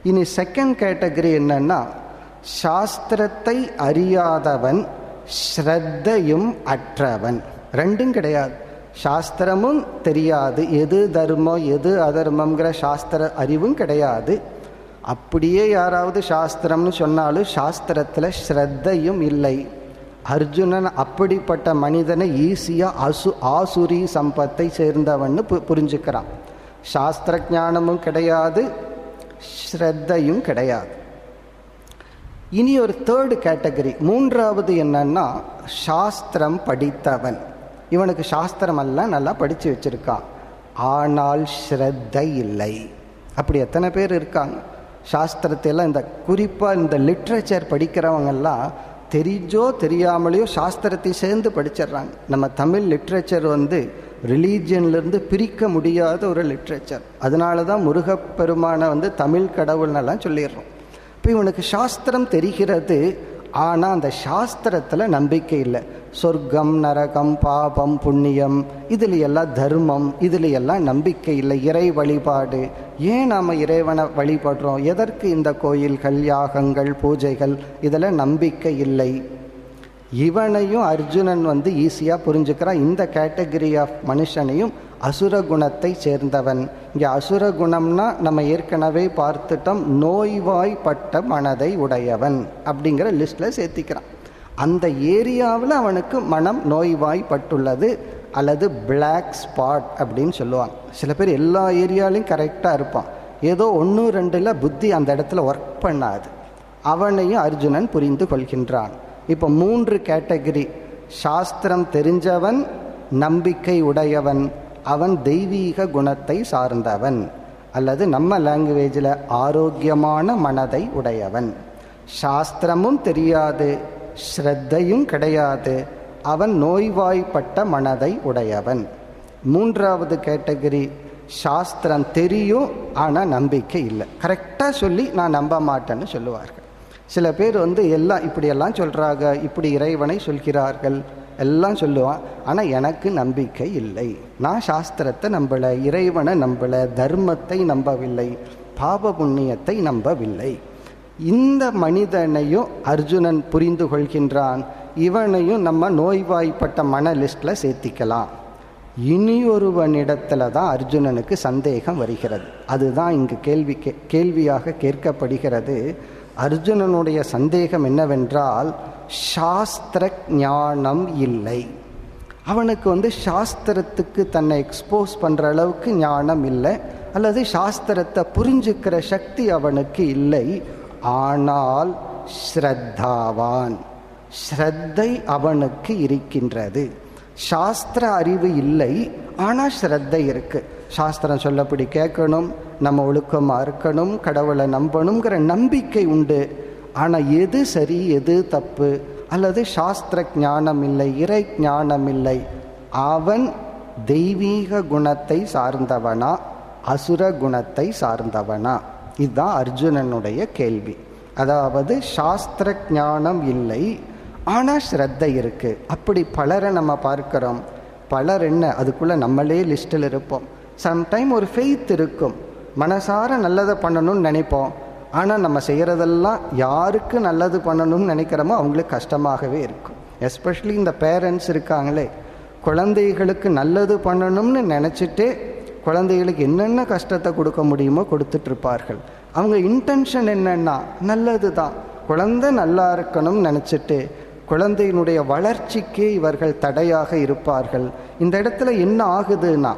இனி செகண்ட் கேட்டகரி என்னன்னா, சாஸ்திரத்தை அறியாதவன், ஸ்ரத்தையும் அற்றவன். ரெண்டும் கிடையாது. சாஸ்திரமும் தெரியாது, எது தர்மம் எது அதர்மங்கிற சாஸ்திர அறிவும் கிடையாது. அப்படியே யாராவது சாஸ்திரம்னு சொன்னாலும் சாஸ்திரத்தில் ஸ்ரத்தையும் இல்லை. அர்ஜுனன் அப்படிப்பட்ட மனிதனை ஈஸியாக ஆசுரி சம்பத்தை சேர்ந்தவன்னு புரிஞ்சுக்கிறான். சாஸ்திர ஞானமும் கிடையாது, ஸ்ரத்தையும் கிடையாது. இனி ஒரு தேர்டு கேட்டகரி, மூன்றாவது என்னன்னா, சாஸ்திரம் படித்தவன். இவனுக்கு சாஸ்திரம் எல்லாம் நல்லா படித்து வச்சிருக்கான், ஆனால் ஸ்ரத்தை இல்லை. அப்படி எத்தனை பேர் இருக்காங்க? சாஸ்திரத்தையெல்லாம் இந்த குறிப்பாக இந்த லிட்ரேச்சர் படிக்கிறவங்கெல்லாம் தெரிஞ்சோ தெரியாமலையோ சாஸ்திரத்தை சேர்ந்து படிச்சிடுறாங்க. நம்ம தமிழ் லிட்ரேச்சர் ரிலீஜியன்லேருந்து பிரிக்க முடியாத ஒரு லிட்ரேச்சர். அதனால தான் முருகப்பெருமானை தமிழ் கடவுள்னெல்லாம் சொல்லிடுறோம். இப்போ இவனுக்கு சாஸ்திரம் தெரிகிறது, ஆனால் அந்த சாஸ்திரத்தில் நம்பிக்கை இல்லை. சொர்க்கம், நரகம், பாபம், புண்ணியம், இதில் எல்லாம் தர்மம், இதில் எல்லாம் நம்பிக்கை இல்லை. இறை வழிபாடு, ஏன் நாம் இறைவனை வழிபடுறோம், எதற்கு இந்த கோயில்கள், யாகங்கள், பூஜைகள், இதில் நம்பிக்கை இல்லை. இவனையும் அர்ஜுனன் ஈஸியாக புரிஞ்சுக்கிறான். இந்த கேட்டகரி ஆஃப் மனுஷனையும் அசுர குணத்தை சேர்ந்தவன். இங்கே அசுர குணம்னா நம்ம ஏற்கனவே பார்த்துட்டோம், நோய்வாய்ப்பட்ட மனதை உடையவன் அப்படிங்கிற லிஸ்ட்டில் சேர்த்திக்கிறான். அந்த ஏரியாவில் அவனுக்கு மனம் நோய்வாய்ப்பட்டுள்ளது அல்லது பிளாக் ஸ்பாட் அப்படின்னு சொல்லுவாங்க. சில பேர் எல்லா ஏரியாலையும் கரெக்டாக இருப்பான், ஏதோ 1-2 புத்தி அந்த இடத்துல ஒர்க் பண்ணாது. அவனையும் அர்ஜுனன் புரிந்து கொள்கின்றான். இப்போ 3 கேட்டகரி. சாஸ்திரம் தெரிஞ்சவன், நம்பிக்கை உடையவன், அவன் தெய்வீக குணத்தை சார்ந்தவன், அல்லது நம்ம லாங்குவேஜில் ஆரோக்கியமான மனதை உடையவன். சாஸ்திரமும் தெரியாது, ஸ்ரத்தையும் கிடையாது, அவன் நோய்வாய்ப்பட்ட மனதை உடையவன். 3வது கேட்டகரி, சாஸ்திரம் தெரியும் ஆனால் நம்பிக்கை இல்லை, கரெக்டாக சொல்லி நான் நம்ப மாட்டேன்னு சொல்லுவார்கள். சில பேர் எல்லாம் இப்படியெல்லாம் சொல்கிறாங்க, இப்படி இறைவனை சொல்கிறார்கள், எல்லாம் சொல்லுவான், ஆனால் எனக்கு நம்பிக்கை இல்லை, நான் சாஸ்திரத்தை நம்பலை, இறைவனை நம்பலை, தர்மத்தை நம்பவில்லை, பாப புண்ணியத்தை நம்பவில்லை. இந்த மனிதனையும் அர்ஜுனன் புரிந்து கொள்கின்றான். இவனையும் நம்ம நோய்வாய்ப்பட்ட மன லிஸ்டில் சேர்த்திக்கலாம். இனியொருவனிடத்துல தான் அர்ஜுனனுக்கு சந்தேகம் வருகிறது. அதுதான் இங்கு கேள்வியாக கேட்கப்படுகிறது. அர்ஜுனனுடைய சந்தேகம் என்னவென்றால், சாஸ்திர ஞானம் இல்லை. அவனுக்கு சாஸ்திரத்துக்கு தன்னை எக்ஸ்போஸ் பண்ணுற அளவுக்கு ஞானம் இல்லை, அல்லது சாஸ்திரத்தை புரிஞ்சுக்கிற சக்தி அவனுக்கு இல்லை. ஆனால் ஸ்ரத்தாவான், ஸ்ரத்தை அவனுக்கு இருக்கின்றது. சாஸ்திர அறிவு இல்லை, ஆனால் ஸ்ரத்தை இருக்கு. சாஸ்திரம் சொல்லப்படி கேட்கணும், நம்ம ஒழுக்கமாக இருக்கணும், கடவுளை நம்பணுங்கிற நம்பிக்கை உண்டு. ஆனால் எது சரி எது தப்பு, அல்லது சாஸ்திர ஞானம் இல்லை, இறை ஞானம் இல்லை. அவன் தெய்வீக குணத்தை சார்ந்தவனா, அசுர குணத்தை சார்ந்தவனா? இதுதான் அர்ஜுனனுடைய கேள்வி. அதாவது சாஸ்திர ஞானம் இல்லை, ஆனால் ஸ்ரத்தை இருக்கு. அப்படி பலரை நம்ம பார்க்கிறோம். பலர் என்ன, அதுக்குள்ளே நம்மளே லிஸ்டில் இருப்போம். சம்டைம் ஒரு ஃபெய்த் இருக்கும், மனசார நல்லதை பண்ணணும்னு நினைப்போம். ஆனால் நம்ம செய்கிறதெல்லாம் யாருக்கு நல்லது பண்ணணும்னு நினைக்கிறோமோ அவங்களுக்கு கஷ்டமாகவே இருக்கும். எஸ்பெஷலி இந்த பேரண்ட்ஸ் இருக்காங்களே, குழந்தைகளுக்கு நல்லது பண்ணணும்னு நினச்சிட்டு குழந்தைகளுக்கு என்னென்ன கஷ்டத்தை கொடுக்க முடியுமோ கொடுத்துட்ருப்பார்கள். அவங்க இன்டென்ஷன் என்னன்னா நல்லது தான், குழந்தை நல்லா இருக்கணும்னு நினச்சிட்டு குழந்தையினுடைய வளர்ச்சிக்கு இவர்கள் தடையாக இருப்பார்கள். இந்த இடத்துல என்ன ஆகுதுன்னா,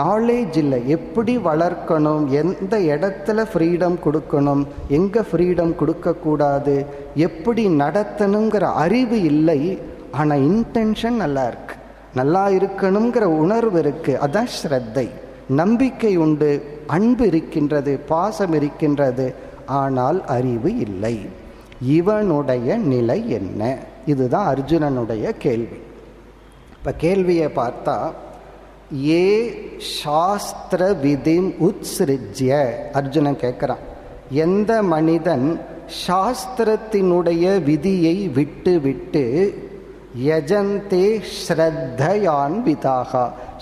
நாலேஜ் இல்லை, எப்படி வளர்க்கணும், எந்த இடத்துல ஃப்ரீடம் கொடுக்கணும், எங்கே ஃப்ரீடம் கொடுக்கக்கூடாது, எப்படி நடத்தணுங்கிற அறிவு இல்லை. ஆனால் இன்டென்ஷன் நல்லா இருக்கு, நல்லா இருக்கணுங்கிற உணர்வு இருக்கு. அதான் ஸ்ரத்தை. நம்பிக்கை உண்டு, அன்பு இருக்கின்றது, பாசம் இருக்கின்றது, ஆனால் அறிவு இல்லை. இவனுடைய நிலை என்ன? இதுதான் அர்ஜுனனுடைய கேள்வி. இப்போ கேள்வியை பார்த்தா, ஏ சாஸ்திர விதிம் உத்ஸ்ருஜ்ய, அர்ஜுனன் கேட்குறான், எந்த மனிதன் சாஸ்திரத்தினுடைய விதியை விட்டு விட்டு யஜந்தே ஸ்ரத்தயான்விதாக,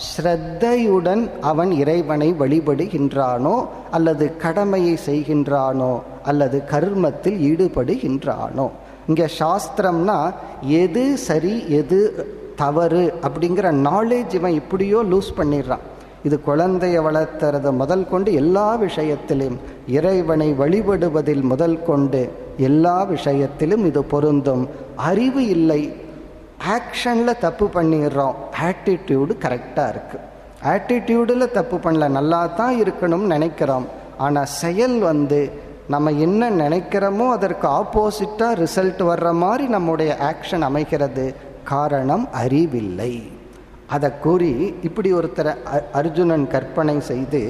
ஸ்ரத்தையுடன் அவன் இறைவனை வழிபடுகின்றானோ, அல்லது கடமையை செய்கின்றானோ, அல்லது கர்மத்தில் ஈடுபடுகின்றானோ. இங்கே சாஸ்திரம்னா எது சரி எது தவறு அப்படிங்கிற நாலேஜ் இவன் இப்படியோ லூஸ் பண்ணிடுறான். இது குழந்தைய வளர்த்துறது முதல் கொண்டு எல்லா விஷயத்திலும், இறைவனை வழிபடுவதில் முதல் கொண்டு எல்லா விஷயத்திலும் இது பொருந்தும். அறிவு இல்லை, ஆக்ஷனில் தப்பு பண்ணிடுறோம். ஆட்டிடியூடு கரெக்டாக இருக்குது, ஆட்டிடியூடில் தப்பு பண்ணல, நல்லா தான் இருக்கணும்னு நினைக்கிறோம். ஆனால் செயல் நம்ம என்ன நினைக்கிறோமோ அதற்கு ஆப்போசிட்டாக ரிசல்ட் வர்ற மாதிரி நம்முடைய ஆக்ஷன் அமைகிறது. காரணம் அறிவில்லை. அதை கூறி இப்படி ஒருத்தரை அர்ஜுனன் கற்பனை செய்து,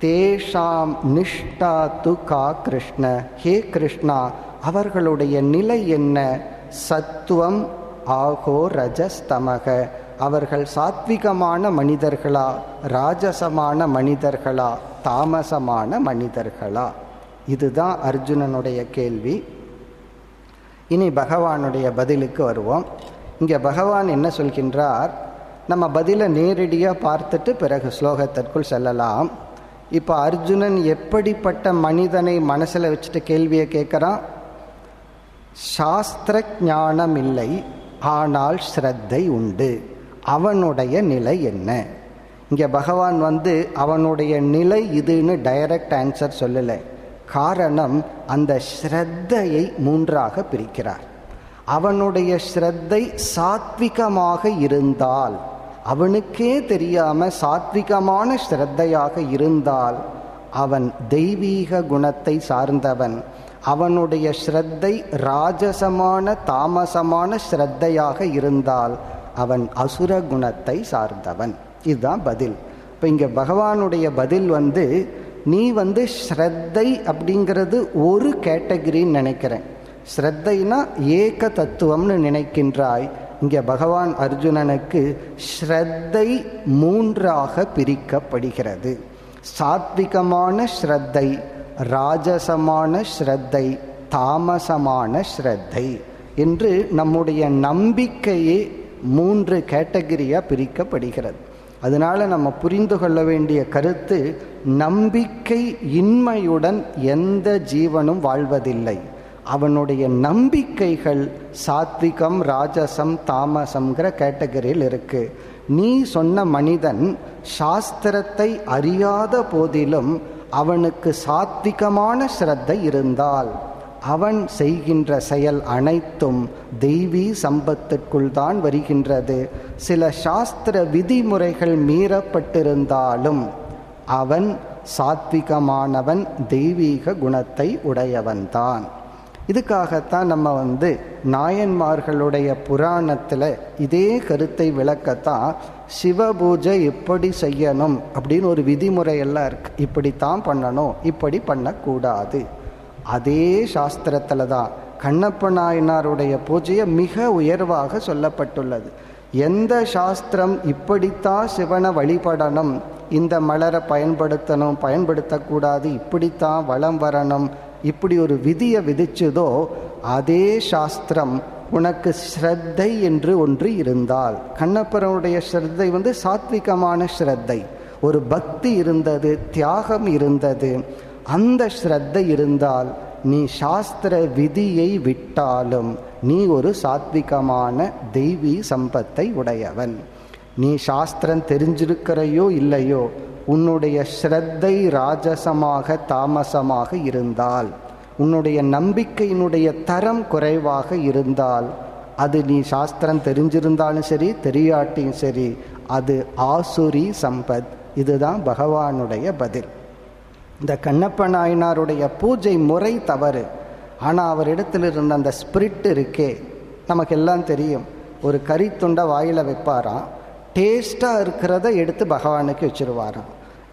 தேஷாம் நிஷ்டா து கா கிருஷ்ண, ஹே கிருஷ்ணா அவர்களுடைய நிலை என்ன? சத்துவம் ஆகோ ரஜஸ்தமக, அவர்கள் சாத்விகமான மனிதர்களா, ராஜசமான மனிதர்களா, தாமசமான மனிதர்களா? இதுதான் அர்ஜுனனுடைய கேள்வி. இனி பகவானுடைய பதிலுக்கு வருவோம். இங்கே பகவான் என்ன சொல்கின்றார், நம்ம பதிலை நேரடியாக பார்த்துட்டு பிறகு ஸ்லோகத்திற்குள் செல்லலாம். இப்போ அர்ஜுனன் எப்படிப்பட்ட மனிதனை மனசில் வச்சுட்டு கேள்வியை கேட்குறான்? சாஸ்திர ஞானம் இல்லை, ஆனால் ஸ்ரத்தை உண்டு. அவனுடைய நிலை என்ன? இங்கே பகவான் அவனுடைய நிலை இதுன்னு டைரக்ட் ஆன்சர் சொல்லலை. காரணம், அந்த ஸ்ரத்தையை மூன்றாக பிரிக்கிறார். அவனுடைய ஸ்ரத்தை சாத்விகமாக இருந்தால், அவனுக்கே தெரியாம சாத்விகமான ஸ்ரத்தையாக இருந்தால் அவன் தெய்வீக குணத்தை சார்ந்தவன். அவனுடைய ஸ்ரத்தை ராஜசமான தாமசமான ஸ்ரத்தையாக இருந்தால் அவன் அசுர குணத்தை சார்ந்தவன். இதுதான் பதில். இப்போ இங்கே பகவானுடைய பதில் நீ ஸ்ரத்தை அப்படிங்கிறது ஒரு கேட்டகரின்னு நினைக்கிறேன். ஸ்ரத்தைனா ஏக தத்துவம்னு நினைக்கின்றாய். இங்கே பகவான் அர்ஜுனனுக்கு ஸ்ரத்தை மூன்றாக பிரிக்கப்படுகிறது. சாத்விகமான ஸ்ரத்தை, ராஜசமான ஸ்ரத்தை, தாமசமான ஸ்ரத்தை என்று நம்முடைய நம்பிக்கையே மூன்று கேட்டகரியாக பிரிக்கப்படுகிறது. அதனால நம்ம புரிந்து கொள்ள வேண்டிய கருத்து, நம்பிக்கை இன்மையுடன் எந்த ஜீவனும் வாழ்வதில்லை. அவனுடைய நம்பிக்கைகள் சாத்விகம், ராஜசம், தாமசம்ங்கிற கேட்டகரியில் இருக்கு. நீ சொன்ன மனிதன் சாஸ்திரத்தை அறியாத போதிலும் அவனுக்கு சாத்விகமான ஸ்ரத்தை இருந்தால் அவன் செய்கின்ற செயல் அனைத்தும் தெய்வீ சம்பத்திற்குள் தான் வருகின்றது. சில சாஸ்திர விதிமுறைகள் மீறப்பட்டிருந்தாலும் அவன் சாத்விகமானவன், தெய்வீக குணத்தை உடையவன்தான். இதுக்காகத்தான் நம்ம நாயன்மார்களுடைய புராணத்தில் இதே கருத்தை விளக்கத்தான் சிவபூஜை எப்படி செய்யணும் அப்படின்னு ஒரு விதிமுறையெல்லாம் இருக்கு. இப்படித்தான் பண்ணணும், இப்படி பண்ணக்கூடாது. அதே சாஸ்திரத்தில் தான் கண்ணப்ப நாயனாருடைய பூஜையை மிக உயர்வாக சொல்லப்பட்டுள்ளது. எந்த சாஸ்திரம் இப்படித்தான் சிவனை வழிபடணும், இந்த மலரை பயன்படுத்தணும், பயன்படுத்தக்கூடாது, இப்படித்தான் வலம் வரணும், இப்படி ஒரு விதியை விதிச்சதோ அதே சாஸ்திரம் உனக்கு ஸ்ரத்தை என்று ஒன்று இருந்தால், கண்ணப்பருடைய ஸ்ரத்தை சாத்விகமான ஸ்ரத்தை, ஒரு பக்தி இருந்தது, தியாகம் இருந்தது, அந்த ஸ்ரத்தை இருந்தால் நீ சாஸ்திர விதியை விட்டாலும் நீ ஒரு சாத்விகமான தெய்வீ சம்பத்தை உடையவன். நீ சாஸ்திரம் தெரிஞ்சிருக்கிறையோ இல்லையோ, உன்னுடைய ஸ்ரத்தை ராஜசமாக தாமசமாக இருந்தால், உன்னுடைய நம்பிக்கையினுடைய தரம் குறைவாக இருந்தால், அது நீ சாஸ்திரம் தெரிஞ்சிருந்தாலும் சரி தெரியாட்டியும் சரி, அது ஆசுரி சம்பத். இதுதான் பகவானுடைய பதில். இந்த கண்ணப்ப நாயனாருடைய பூஜை முறை தவறு, ஆனால் அவரிடத்தில் இருந்த அந்த ஸ்பிரிட் இருக்கே, நமக்கு எல்லாம் தெரியும். ஒரு கறி துண்டை வாயில் வைப்பாராம், டேஸ்டாக இருக்கிறத எடுத்து பகவானுக்கு வச்சுருவாராம்.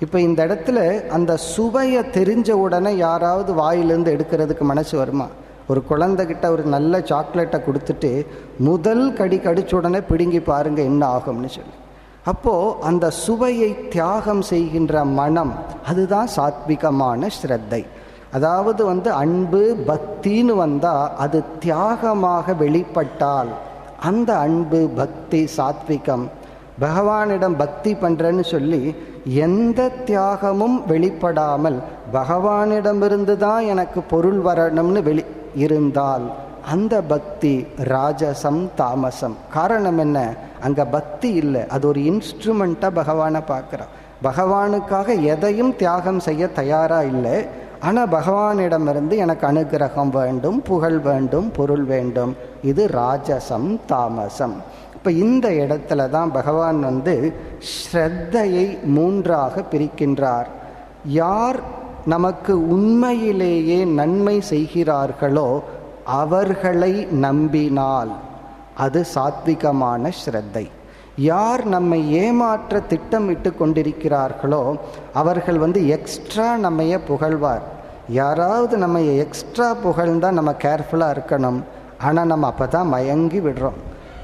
இப்போ இந்த இடத்துல அந்த சுவையை தெரிஞ்ச உடனே யாராவது வாயிலேருந்து எடுக்கிறதுக்கு மனசு வருமா? ஒரு குழந்தைகிட்ட ஒரு நல்ல சாக்லேட்டை கொடுத்துட்டு முதல் கடி கடிச்ச உடனே பிடுங்கி பாருங்க என்ன ஆகும்னு சொல்லி. அப்போது அந்த சுவையை தியாகம் செய்கின்ற மனம், அதுதான் சாத்விகமான ஸ்ரத்தை. அதாவது அன்பு பக்தின்னு வந்தால் அது தியாகமாக வெளிப்பட்டால் அந்த அன்பு பக்தி சாத்விகம். பகவானிடம் பக்தி பண்ணுறேன்னு சொல்லி எந்த தியாகமும் வெளிப்படாமல் பகவானிடமிருந்து தான் எனக்கு பொருள் வரணும்னு இருந்தால் அந்த பக்தி ராஜசம் தாமசம். காரணம் என்ன? அங்கே பக்தி இல்லை, அது ஒரு இன்ஸ்ட்ருமெண்ட்டாக பகவானை பார்க்குறான். பகவானுக்காக எதையும் தியாகம் செய்ய தயாராக இல்லை, ஆனால் பகவானிடமிருந்து எனக்கு அனுகிரகம் வேண்டும், புகழ் வேண்டும், பொருள் வேண்டும். இது ராஜசம் தாமசம். இப்போ இந்த இடத்துல தான் பகவான் ஸ்ரத்தையை மூன்றாக பிரிக்கின்றார். யார் நமக்கு உண்மையிலேயே நன்மை செய்கிறார்களோ அவர்களை நம்பினால் அது சாத்விகமான ஸ்ரத்தை. யார் நம்மை ஏமாற்ற திட்டமிட்டு கொண்டிருக்கிறார்களோ அவர்கள் எக்ஸ்ட்ரா நம்மைய புகழ்வார். யாராவது நம்ம எக்ஸ்ட்ரா புகழ்ந்தால் நம்ம கேர்ஃபுல்லாக இருக்கணும். ஆனால் நம்ம அப்போ தான் மயங்கி விடுறோம்.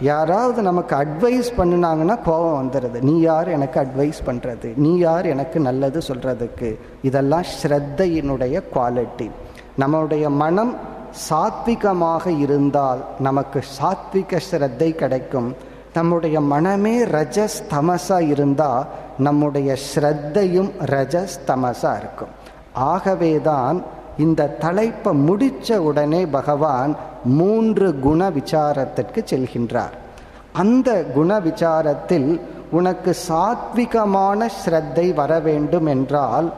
யாராவது நமக்கு அட்வைஸ் பண்ணினாங்கன்னா கோபம் வந்துடுது. நீ யார் எனக்கு அட்வைஸ் பண்ணுறது, நீ யார் எனக்கு நல்லது சொல்கிறதுக்கு. இதெல்லாம் ஸ்ரத்தையினுடைய குவாலிட்டி. நம்முடைய மனம் சாத்விகமாக இருந்தால் நமக்கு சாத்விக ஸ்ரத்தை கிடைக்கும். நம்முடைய மனமே ரஜஸ் தமசா இருந்தால் நம்முடைய ஸ்ரத்தையும் ரஜஸ் தமசா இருக்கும். ஆகவேதான் இந்த தலைப்பை முடித்த உடனே பகவான் 3 குண விசாரத்திற்கு செல்கின்றார். அந்த குண விசாரத்தில் உனக்கு சாத்விகமான ஸ்ரத்தை வர வேண்டும் என்றால்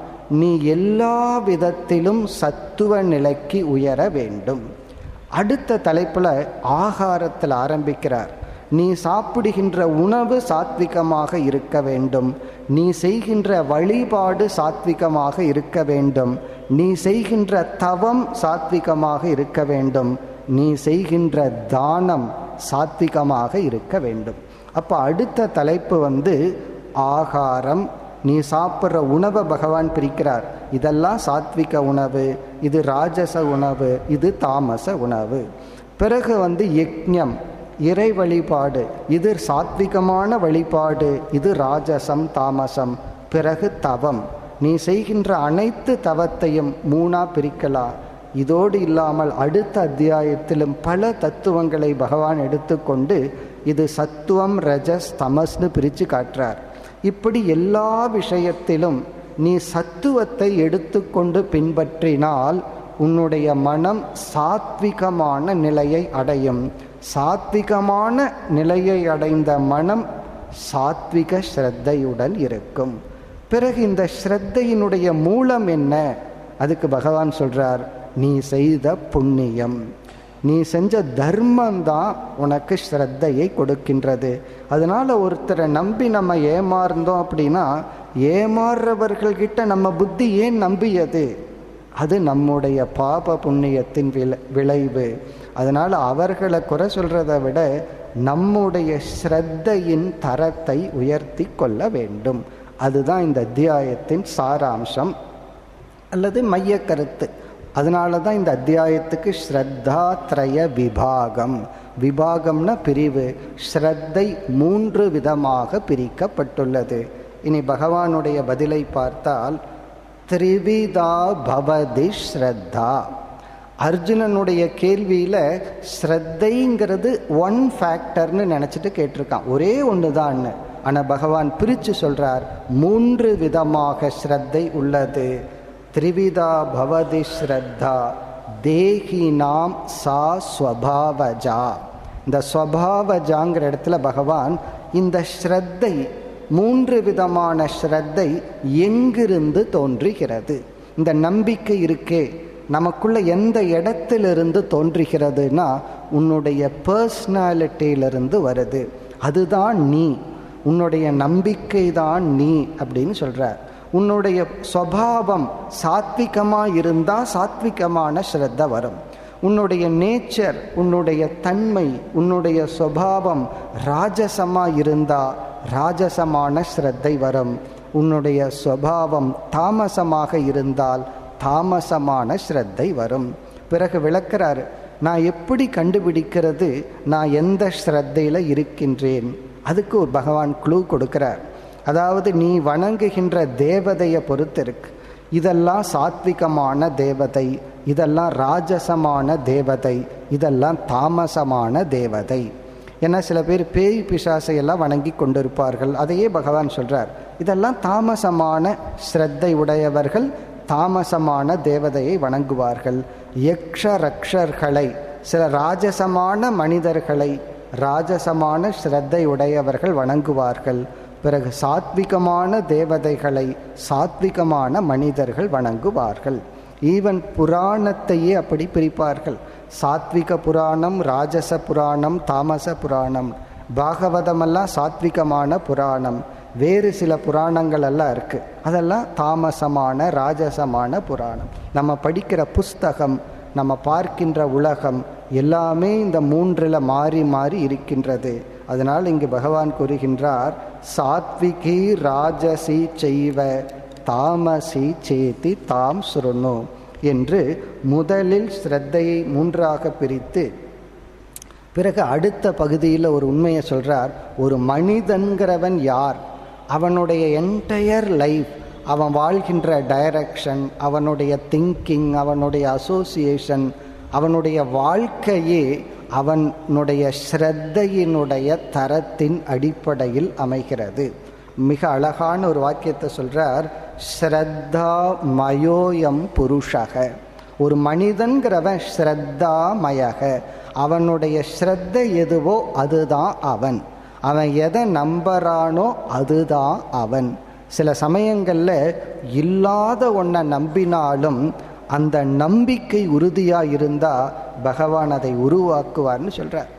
நீ எல்லா விதத்திலும் சத்துவ நிலைக்கு உயர வேண்டும். அடுத்த தலைப்பில் ஆகாரத்தில் ஆரம்பிக்கிறார். நீ சாப்பிடுகின்ற உணவு சாத்விகமாக இருக்க வேண்டும், நீ செய்கின்ற வழிபாடு சாத்விகமாக இருக்க வேண்டும், நீ செய்கின்ற தவம் சாத்விகமாக இருக்க வேண்டும், நீ செய்கின்ற தானம் சாத்விகமாக இருக்க வேண்டும். அப்போ அடுத்த தலைப்பு ஆகாரம். நீ சாப்பிட்ற உணவை பகவான் பிரிக்கிறார். இதெல்லாம் சாத்விக உணவு, இது ராஜச உணவு, இது தாமச உணவு. பிறகு யக்ஞம், இறை வழிபாடு, இது சாத்விகமான வழிபாடு, இது ராஜசம் தாமசம். பிறகு தவம், நீ செய்கின்ற அனைத்து தவத்தையும் 3ஆ பிரிக்கலாம். இதோடு இல்லாமல் அடுத்த அத்தியாயத்திலும் பல தத்துவங்களை பகவான் எடுத்துக்கொண்டு இது சத்துவம் ரஜஸ் தமஸ்னு பிரித்து காட்டுறார். இப்படி எல்லா விஷயத்திலும் நீ சத்துவத்தை எடுத்துக்கொண்டு பின்பற்றினால் உன்னுடைய மனம் சாத்விகமான நிலையை அடையும். சாத்விகமான நிலையை அடைந்த மனம் சாத்விக ஸ்ரத்தையுடன் இருக்கும். பிறகு இந்த ஸ்ரத்தையினுடைய மூலம் என்ன? அதுக்கு பகவான் சொல்றார், நீ செய்த புண்ணியம், நீ செஞ்ச தர்மம்தான் உனக்கு ஸ்ரத்தையை கொடுக்கின்றது. அதனால ஒருத்தரை நம்பி நம்ம ஏமாறந்தோம் அப்படின்னா ஏமாறுறவர்கள்கிட்ட நம்ம புத்தி ஏன் நம்பியது? அது நம்முடைய பாப புண்ணியத்தின் விளைவு. அதனால் அவர்களை குறை சொல்கிறத விட நம்முடைய ஸ்ரத்தையின் தரத்தை உயர்த்தி கொள்ள வேண்டும். அதுதான் இந்த அத்தியாயத்தின் சாராம்சம் அல்லது மைய கருத்து. அதனால தான் இந்த அத்தியாயத்துக்கு ஸ்ரத்தாத்ரய விபாகம். விபாகம்னா பிரிவு. ஸ்ரத்தை 3 விதமாக பிரிக்கப்பட்டுள்ளது. இனி பகவானுடைய பதிலை பார்த்தால், த்ரிவிதா பவதி ஸ்ரத்தா. அர்ஜுனனுடைய கேள்வியில் ஸ்ரத்தைங்கிறது 1 ஃபேக்டர்னு நினச்சிட்டு கேட்டிருக்கான், ஒரே ஒன்று தான். ஆனால் பகவான் பிரித்து சொல்கிறார், 3 விதமாக ஸ்ரத்தை உள்ளது. த்ரிவிதா பவதி ஸ்ரத்தா தேஹி நாம் சா ஸ்வபாவஜா. இந்த ஸ்வபாவஜாங்கிற இடத்துல பகவான் இந்த ஸ்ரத்தை 3 விதமான ஸ்ரத்தை எங்கிருந்து தோன்றுகிறது? இந்த நம்பிக்கை இருக்கே நமக்குள்ள எந்த இடத்திலிருந்து தோன்றுகிறதுனா உன்னுடைய பர்சனாலிட்டியிலிருந்து வருது. அதுதான் நீ, உன்னுடைய நம்பிக்கை தான் நீ அப்படின்னு சொல்கிறார். உன்னுடைய சுபாவம் சாத்விகமாக இருந்தால் சாத்விகமான ஸ்ரத்த வரும். உன்னுடைய நேச்சர், உன்னுடைய தன்மை, உன்னுடைய சுபாவம் ராஜசமாக இருந்தால் ராஜசமான ஸ்ரத்தை வரும். உன்னுடைய சுபாவம் தாமசமாக இருந்தால் தாமசமான ஸ்ரத்தை வரும். பிறகு விளக்கிறார், நான் எப்படி கண்டுபிடிக்கிறது நான் எந்த ஸ்ரத்தையில் இருக்கின்றேன்? அதுக்கு ஒரு பகவான் க்ளூ கொடுக்கிறார். அதாவது நீ வணங்குகின்ற தேவதையை பொறுத்து இருக்கு. இதெல்லாம் சாத்விகமான தேவதை, இதெல்லாம் ராஜசமான தேவதை, இதெல்லாம் தாமசமான தேவதை. ஏன்னா சில பேர் பேய் பிசாசையெல்லாம் வணங்கி கொண்டிருப்பார்கள். அதையே பகவான் சொல்றார், இதெல்லாம் தாமசமான ஸ்ரத்தை உடையவர்கள் தாமசமான தேவதையை வணங்குவார்கள். யக்ஷ ரக்ஷர்களை, சில ராஜசமான மனிதர்களை ராஜசமான ஸ்ரத்தை உடையவர்கள் வணங்குவார்கள். பிறகு சாத்விகமான தேவதைகளை சாத்விகமான மனிதர்கள் வணங்குவார்கள். ஈவன் புராணத்தையே அப்படி பிரிப்பார்கள். சாத்விக புராணம், ராஜச புராணம், தாமச புராணம். பாகவதமெல்லாம் சாத்விகமான புராணம். வேறு சில புராணங்கள் எல்லாம் இருக்கு, அதெல்லாம் தாமசமான ராஜசமான புராணம். நம்ம படிக்கிற புஸ்தகம், நம்ம பார்க்கின்ற உலகம் எல்லாமே இந்த 3ல் மாறி மாறி இருக்கின்றது. அதனால் இங்கு பகவான் கூறுகின்றார், சாத்விகி ராஜசி செய்வ தாமசி சேதி தாம் சுருணு என்று முதலில் ஸ்ரத்தையை 3ஆக பிரித்து பிறகு அடுத்த பகுதியில் ஒரு உண்மையை சொல்கிறார். ஒரு மனிதன்கிறவன் யார், அவனுடைய என்டையர் லைஃப், அவன் வாழ்கின்ற டைரக்ஷன், அவனுடைய திங்கிங், அவனுடைய அசோசியேஷன், அவனுடைய வாழ்க்கையே அவனுடைய ஸ்ரத்தையினுடைய தரத்தின் அடிப்படையில் அமைகிறது. மிக அழகான ஒரு வாக்கியத்தை சொல்றார். ஸ்ரத்தா மயோயம் புருஷக. ஒரு மனிதன்கிறவன் ஸ்ரத்தாமயக, அவனுடைய ஸ்ரத்தை எதுவோ அதுதான் அவன். அவன் எதை நம்புறானோ அதுதான் அவன். சில சமயங்களில் இல்லாத ஒன்றை நம்பினாலும் அந்த நம்பிக்கை உறுதியாக இருந்தால் பகவான் அதை உருவாக்குவார்னு சொல்கிறார்.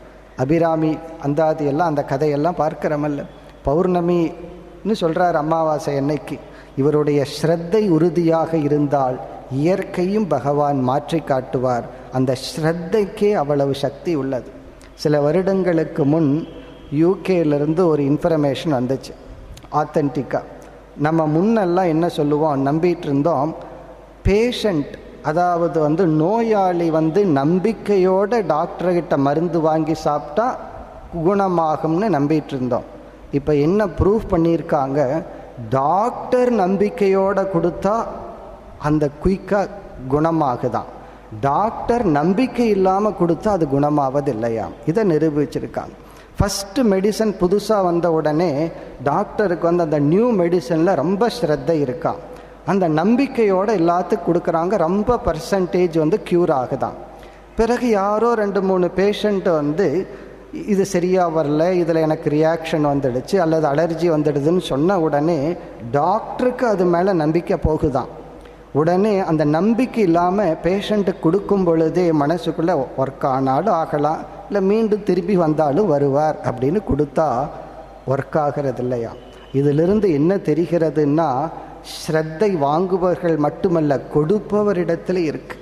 அபிராமி அந்தாதி எல்லாம் அந்த கதையெல்லாம் பார்க்கிறமல்ல. பௌர்ணமின்னு சொல்கிறார் அமாவாசை அன்னைக்கு. இவருடைய ஸ்ரத்தை உறுதியாக இருந்தால் இயற்கையும் பகவான் மாற்றி காட்டுவார். அந்த ஸ்ரத்தைக்கே அவ்வளவு சக்தி உள்ளது. சில வருடங்களுக்கு முன் யூகேலேருந்து ஒரு இன்ஃபர்மேஷன் வந்துச்சு, ஆத்தென்டிக்காக. நம்ம முன்னெல்லாம் என்ன சொல்லுவோம், நம்பிட்டு இருந்தோம், பேஷண்ட் அதாவது நோயாளி நம்பிக்கையோட டாக்டர்கிட்ட மருந்து வாங்கி சாப்பிட்டா குணமாகும்னு நம்பிட்டு இருந்தோம். இப்போ என்ன ப்ரூஃப் பண்ணியிருக்காங்க, டாக்டர் நம்பிக்கையோட கொடுத்தா அந்த குயிக்காக குணமாகுதான், டாக்டர் நம்பிக்கை இல்லாமல் கொடுத்தா அது குணமாவது இல்லையா. இதை நிரூபிச்சிருக்காங்க. ஃபஸ்ட்டு மெடிசன் புதுசாக வந்த உடனே டாக்டருக்கு அந்த நியூ மெடிசனில் ரொம்ப ஸ்ரத்தை இருக்கான். அந்த நம்பிக்கையோடு எல்லாத்துக்கும் கொடுக்குறாங்க. ரொம்ப பர்சன்டேஜ் க்யூர் ஆகுதான். பிறகு யாரோ 2-3 பேஷண்ட்டு இது சரியாக வரல, இதில் எனக்கு ரியாக்ஷன் வந்துடுச்சு அல்லது அலர்ஜி வந்துடுதுன்னு சொன்ன உடனே டாக்டருக்கு அது மேலே நம்பிக்கை போகுதான். உடனே அந்த நம்பிக்கை இல்லாமல் பேஷண்ட்டுக்கு கொடுக்கும் பொழுதே மனசுக்குள்ளே ஒர்க் ஆனாலும் ஆகலாம், இல்லை மீண்டும் திருப்பி வந்தாலும் வருவார் அப்படின்னு கொடுத்தா ஒர்க் ஆகிறது இல்லையா. இதிலிருந்து என்ன தெரிகிறதுன்னா, ஸ்ரத்தை வாங்குபவர்கள் மட்டுமல்ல கொடுப்பவரிடத்துல இருக்கு.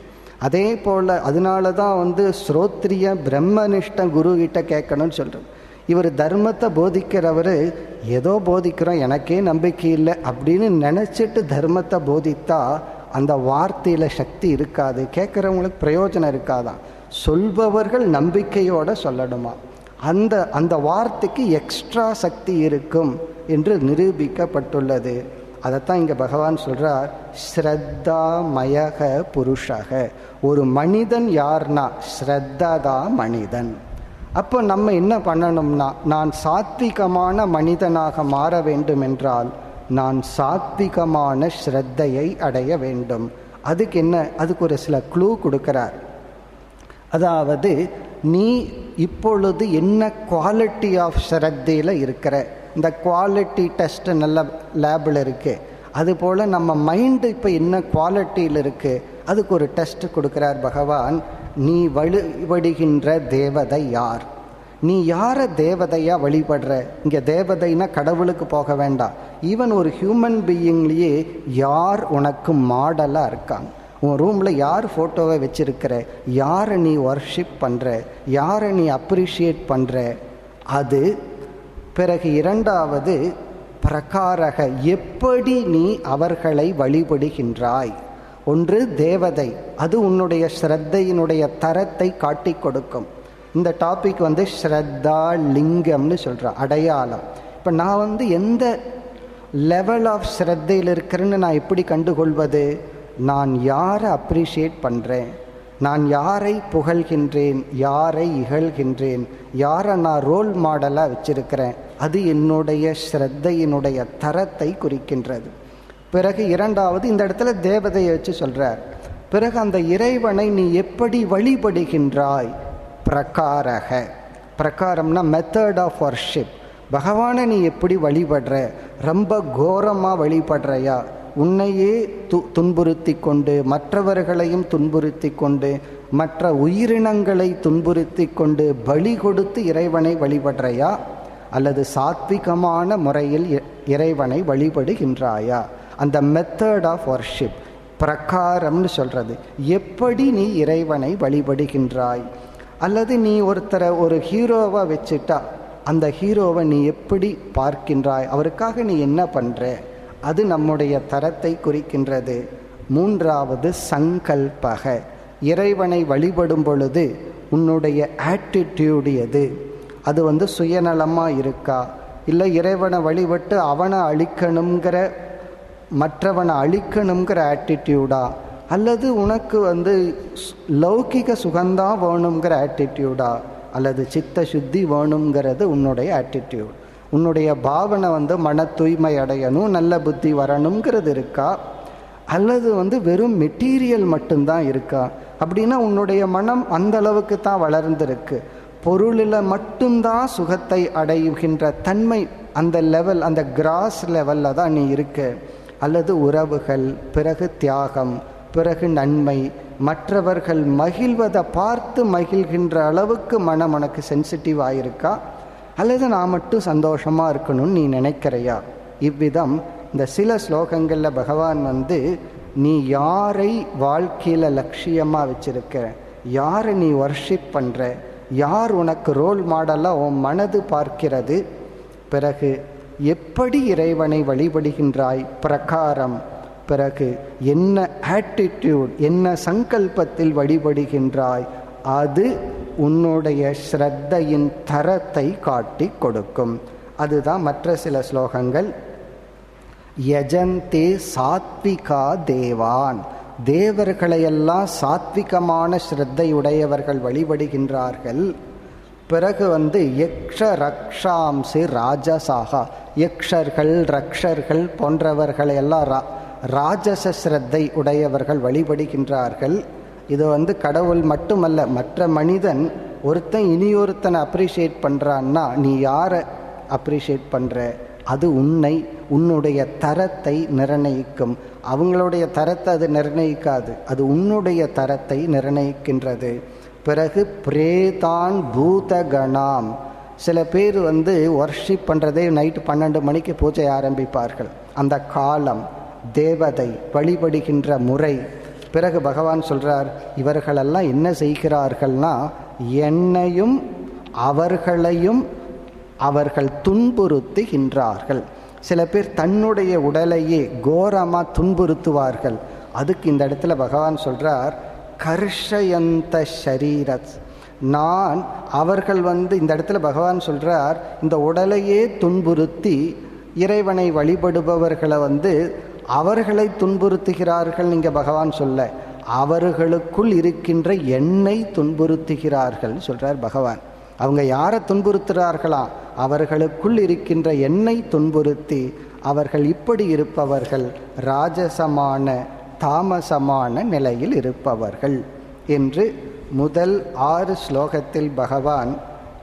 அதே போல் அதனால தான் ஸ்ரோத்ரிய பிரம்மனிஷ்ட குரு கிட்ட கேட்கணும்னு சொல்கிறோம். இவர் தர்மத்தை போதிக்கிறவர் ஏதோ போதிக்கிறோம் எனக்கே நம்பிக்கை இல்லை அப்படின்னு நினச்சிட்டு தர்மத்தை போதித்தா அந்த வார்த்தையில் சக்தி இருக்காது, கேட்குறவங்களுக்கு பிரயோஜனம் இருக்காதான். சொல்பவர்கள் நம்பிக்கையோடு சொல்லணுமா, அந்த வார்த்தைக்கு எக்ஸ்ட்ரா சக்தி இருக்கும் என்று நிரூபிக்கப்பட்டுள்ளது. அதைத்தான் இங்கே பகவான் சொல்கிறார், ஸ்ரத்தாமயக புருஷக. ஒரு மனிதன் யார்னா ஸ்ரத்ததா மனிதன். அப்போ நம்ம என்ன பண்ணணும்னா, நான் சாத்விகமான மனிதனாக மாற வேண்டும் என்றால் நான் சாத்விகமான ஸ்ரத்தையை அடைய வேண்டும். அதுக்கு என்ன, அதுக்கு ஒரு சில க்ளூ கொடுக்கிறார். அதாவது நீ இப்பொழுது என்ன குவாலிட்டி ஆஃப் ஸ்ரத்தையில் இருக்கிற, இந்த குவாலிட்டி டெஸ்ட் நல்ல லேபில் இருக்குது. அதுபோல் நம்ம மைண்டு இப்போ என்ன குவாலிட்டியில் இருக்குது, அதுக்கு ஒரு டெஸ்ட் கொடுக்குறார் பகவான். நீ வழிபடுகின்ற தேவதை யார், நீ யாரை தேவதையாக வழிபடுற. இங்கே தேவதைனா கடவுளுக்கு போக வேண்டாம், ஈவன் ஒரு ஹியூமன் பீயிங்லேயே யார் உனக்கு மாடலாக இருக்காங்க. உன் ரூமில் யார் ஃபோட்டோவை வச்சிருக்கிற, யாரை நீ வர்ஷிப் பண்ணுற, யாரை நீ அப்ரிஷியேட் பண்ணுற, அது. பிறகு இரண்டாவது பிரகாரக, எப்படி நீ அவர்களை வழிபடுகின்றாய். ஒன்று தேவதை, அது உன்னுடைய ஸ்ரத்தையினுடைய தரத்தை காட்டி கொடுக்கும். இந்த டாபிக் ஸ்ரத்தா லிங்கம்னு சொல்கிறேன், அடையாளம். இப்போ நான் எந்த லெவல் ஆஃப் ஸ்ரத்தையில் இருக்கிறேன்னு நான் எப்படி கண்டுகொள்வது? நான் யாரை அப்ரிஷியேட் பண்ணுறேன், நான் யாரை புகழ்கின்றேன், யாரை இகழ்கின்றேன், யாரை நான் ரோல் மாடலாக வச்சிருக்கிறேன், அது என்னுடைய ஸ்ரத்தையினுடைய தரத்தை குறிக்கின்றது. பிறகு இரண்டாவது இந்த இடத்துல தேவதையை வச்சு சொல்கிறார். பிறகு அந்த இறைவனை நீ எப்படி வழிபடுகின்றாய், பிரகாரக. பிரகாரம்னா மெத்தட் ஆஃப் வர்ஷிப். பகவானை நீ எப்படி வழிபடுற, ரொம்ப கோரமாக வழிபடுறையா, உன்னையே துன்புறுத்தி கொண்டு மற்றவர்களையும் துன்புறுத்தி கொண்டு மற்ற உயிரினங்களை துன்புறுத்தி கொண்டு பலி கொடுத்து இறைவனை வழிபடுறையா, அல்லது சாத்விகமான முறையில் இறைவனை வழிபடுகின்றாயா. அந்த மெத்தட் ஆஃப் வர்ஷிப் பிரகாரம்னு சொல்கிறது. எப்படி நீ இறைவனை வழிபடுகின்றாய். அல்லது நீ ஒருத்தரை ஒரு ஹீரோவாக வச்சுட்டா அந்த ஹீரோவை நீ எப்படி பார்க்கின்றாய், அவருக்காக நீ என்ன பண்ணுற, அது நம்முடைய தரத்தை குறிக்கின்றது. மூன்றாவது சங்கல்பக, இறைவனை வழிபடும் பொழுது உன்னுடைய ஆட்டிடியூடு எது? அது சுயநலமாக இருக்கா, இல்லை இறைவனை வழிபட்டு அவனை அழிக்கணுங்கிற, மற்றவனை அழிக்கணுங்கிற ஆட்டிடியூடா, அல்லது உனக்கு லௌகிக சுகந்தான் வேணுங்கிற ஆட்டிடியூடா, அல்லது சித்த சுத்தி வேணுங்கிறது உன்னுடைய ஆட்டிடியூட். உன்னுடைய பாவனை மன தூய்மை அடையணும், நல்ல புத்தி வரணுங்கிறது இருக்கா, அல்லது வெறும் மெட்டீரியல் மட்டும்தான் இருக்கா? அப்படின்னா உன்னுடைய மனம் அந்த அளவுக்கு தான் வளர்ந்துருக்கு. பொருளில் மட்டும்தான் சுகத்தை அடைகின்ற தன்மை, அந்த லெவல், அந்த கிராஸ் லெவலில் தான் நீ இருக்க. அல்லது உறவுகள், பிறகு தியாகம், பிறகு நன்மை, மற்றவர்கள் மகிழ்வதை பார்த்து மகிழ்கின்ற அளவுக்கு மனம் உனக்கு சென்சிட்டிவ் ஆயிருக்கா, அல்லது நான் மட்டும் சந்தோஷமாக இருக்கணும்னு நீ நினைக்கிறையா? இவ்விதம் இந்த சில ஸ்லோகங்களில் பகவான் நீ யாரை வாழ்க்கையில் லட்சியமாக வச்சிருக்க, யாரை நீ வர்ஷிப் பண்ணுற, யார் உனக்கு ரோல் மாடலாக உன் மனது பார்க்கிறது, பிறகு எப்படி இறைவனை வழிபடுகின்றாய், பிரகாரம், பிறகு என்ன ஆட்டிடியூட், என்ன சங்கல்பத்தில் வழிபடுகின்றாய், அது உன்னுடைய ஸ்ரத்தையின் தரத்தை காட்டி கொடுக்கும். அதுதான் மற்ற சில ஸ்லோகங்கள். யஜந்தே சாத்விகா தேவான், தேவர்களையெல்லாம் சாத்விகமான ஸ்ரத்தையுடையவர்கள் வழிபடுகின்றார்கள். பிறகு யக்ஷ ரக்ஷாம்சி ராஜசாகா, யக்ஷர்கள் ரக்ஷர்கள் போன்றவர்களையெல்லாம் ராஜச ஸ்ரத்தை உடையவர்கள் வழிபடுகின்றார்கள். இது கடவுள் மட்டுமல்ல, மற்ற மனிதன் ஒருத்தன் இனியொருத்தனை அப்ரிஷியேட் பண்ணுறான்னா நீ யாரை அப்ரிஷியேட் பண்ணுற, அது உன்னுடைய தரத்தை நிர்ணயிக்கும். அவங்களுடைய தரத்தை அது நிர்ணயிக்காது, அது உன்னுடைய தரத்தை நிர்ணயிக்கின்றது. பிறகு பிரேதான் பூதகணாம், சில பேர் வர்ஷிப் பண்ணுறதே நைட்டு 12 மணிக்கு பூஜை ஆரம்பிப்பார்கள். அந்த காலம், தேவதை வழிபடுகின்ற முறை. பிறகு பகவான் சொல்கிறார், இவர்களெல்லாம் என்ன செய்கிறார்கள்னா என்னையும் அவர்களையும் அவர்கள் துன்புறுத்துகின்றார்கள். சில பேர் தன்னுடைய உடலையே கோரமாக துன்புறுத்துவார்கள். அதுக்கு இந்த இடத்துல பகவான் சொல்கிறார், கர்ஷயந்த ஷரீரத், நான் அவர்கள் இந்த இடத்துல பகவான் சொல்கிறார், இந்த உடலையே துன்புறுத்தி இறைவனை வழிபடுபவர்களை அவர்களை துன்புறுத்துகிறார்கள். இங்கே பகவான் சொல்ல, அவர்களுக்குள் இருக்கின்ற என்னை துன்புறுத்துகிறார்கள் சொல்கிறார் பகவான். அவங்க யாரை துன்புறுத்துகிறார்களா? அவர்களுக்குள் இருக்கின்ற என்னை துன்புறுத்தி அவர்கள் இப்படி இருப்பவர்கள் ராஜசமான தாமசமான நிலையில் இருப்பவர்கள் என்று முதல் 6 ஸ்லோகத்தில் பகவான்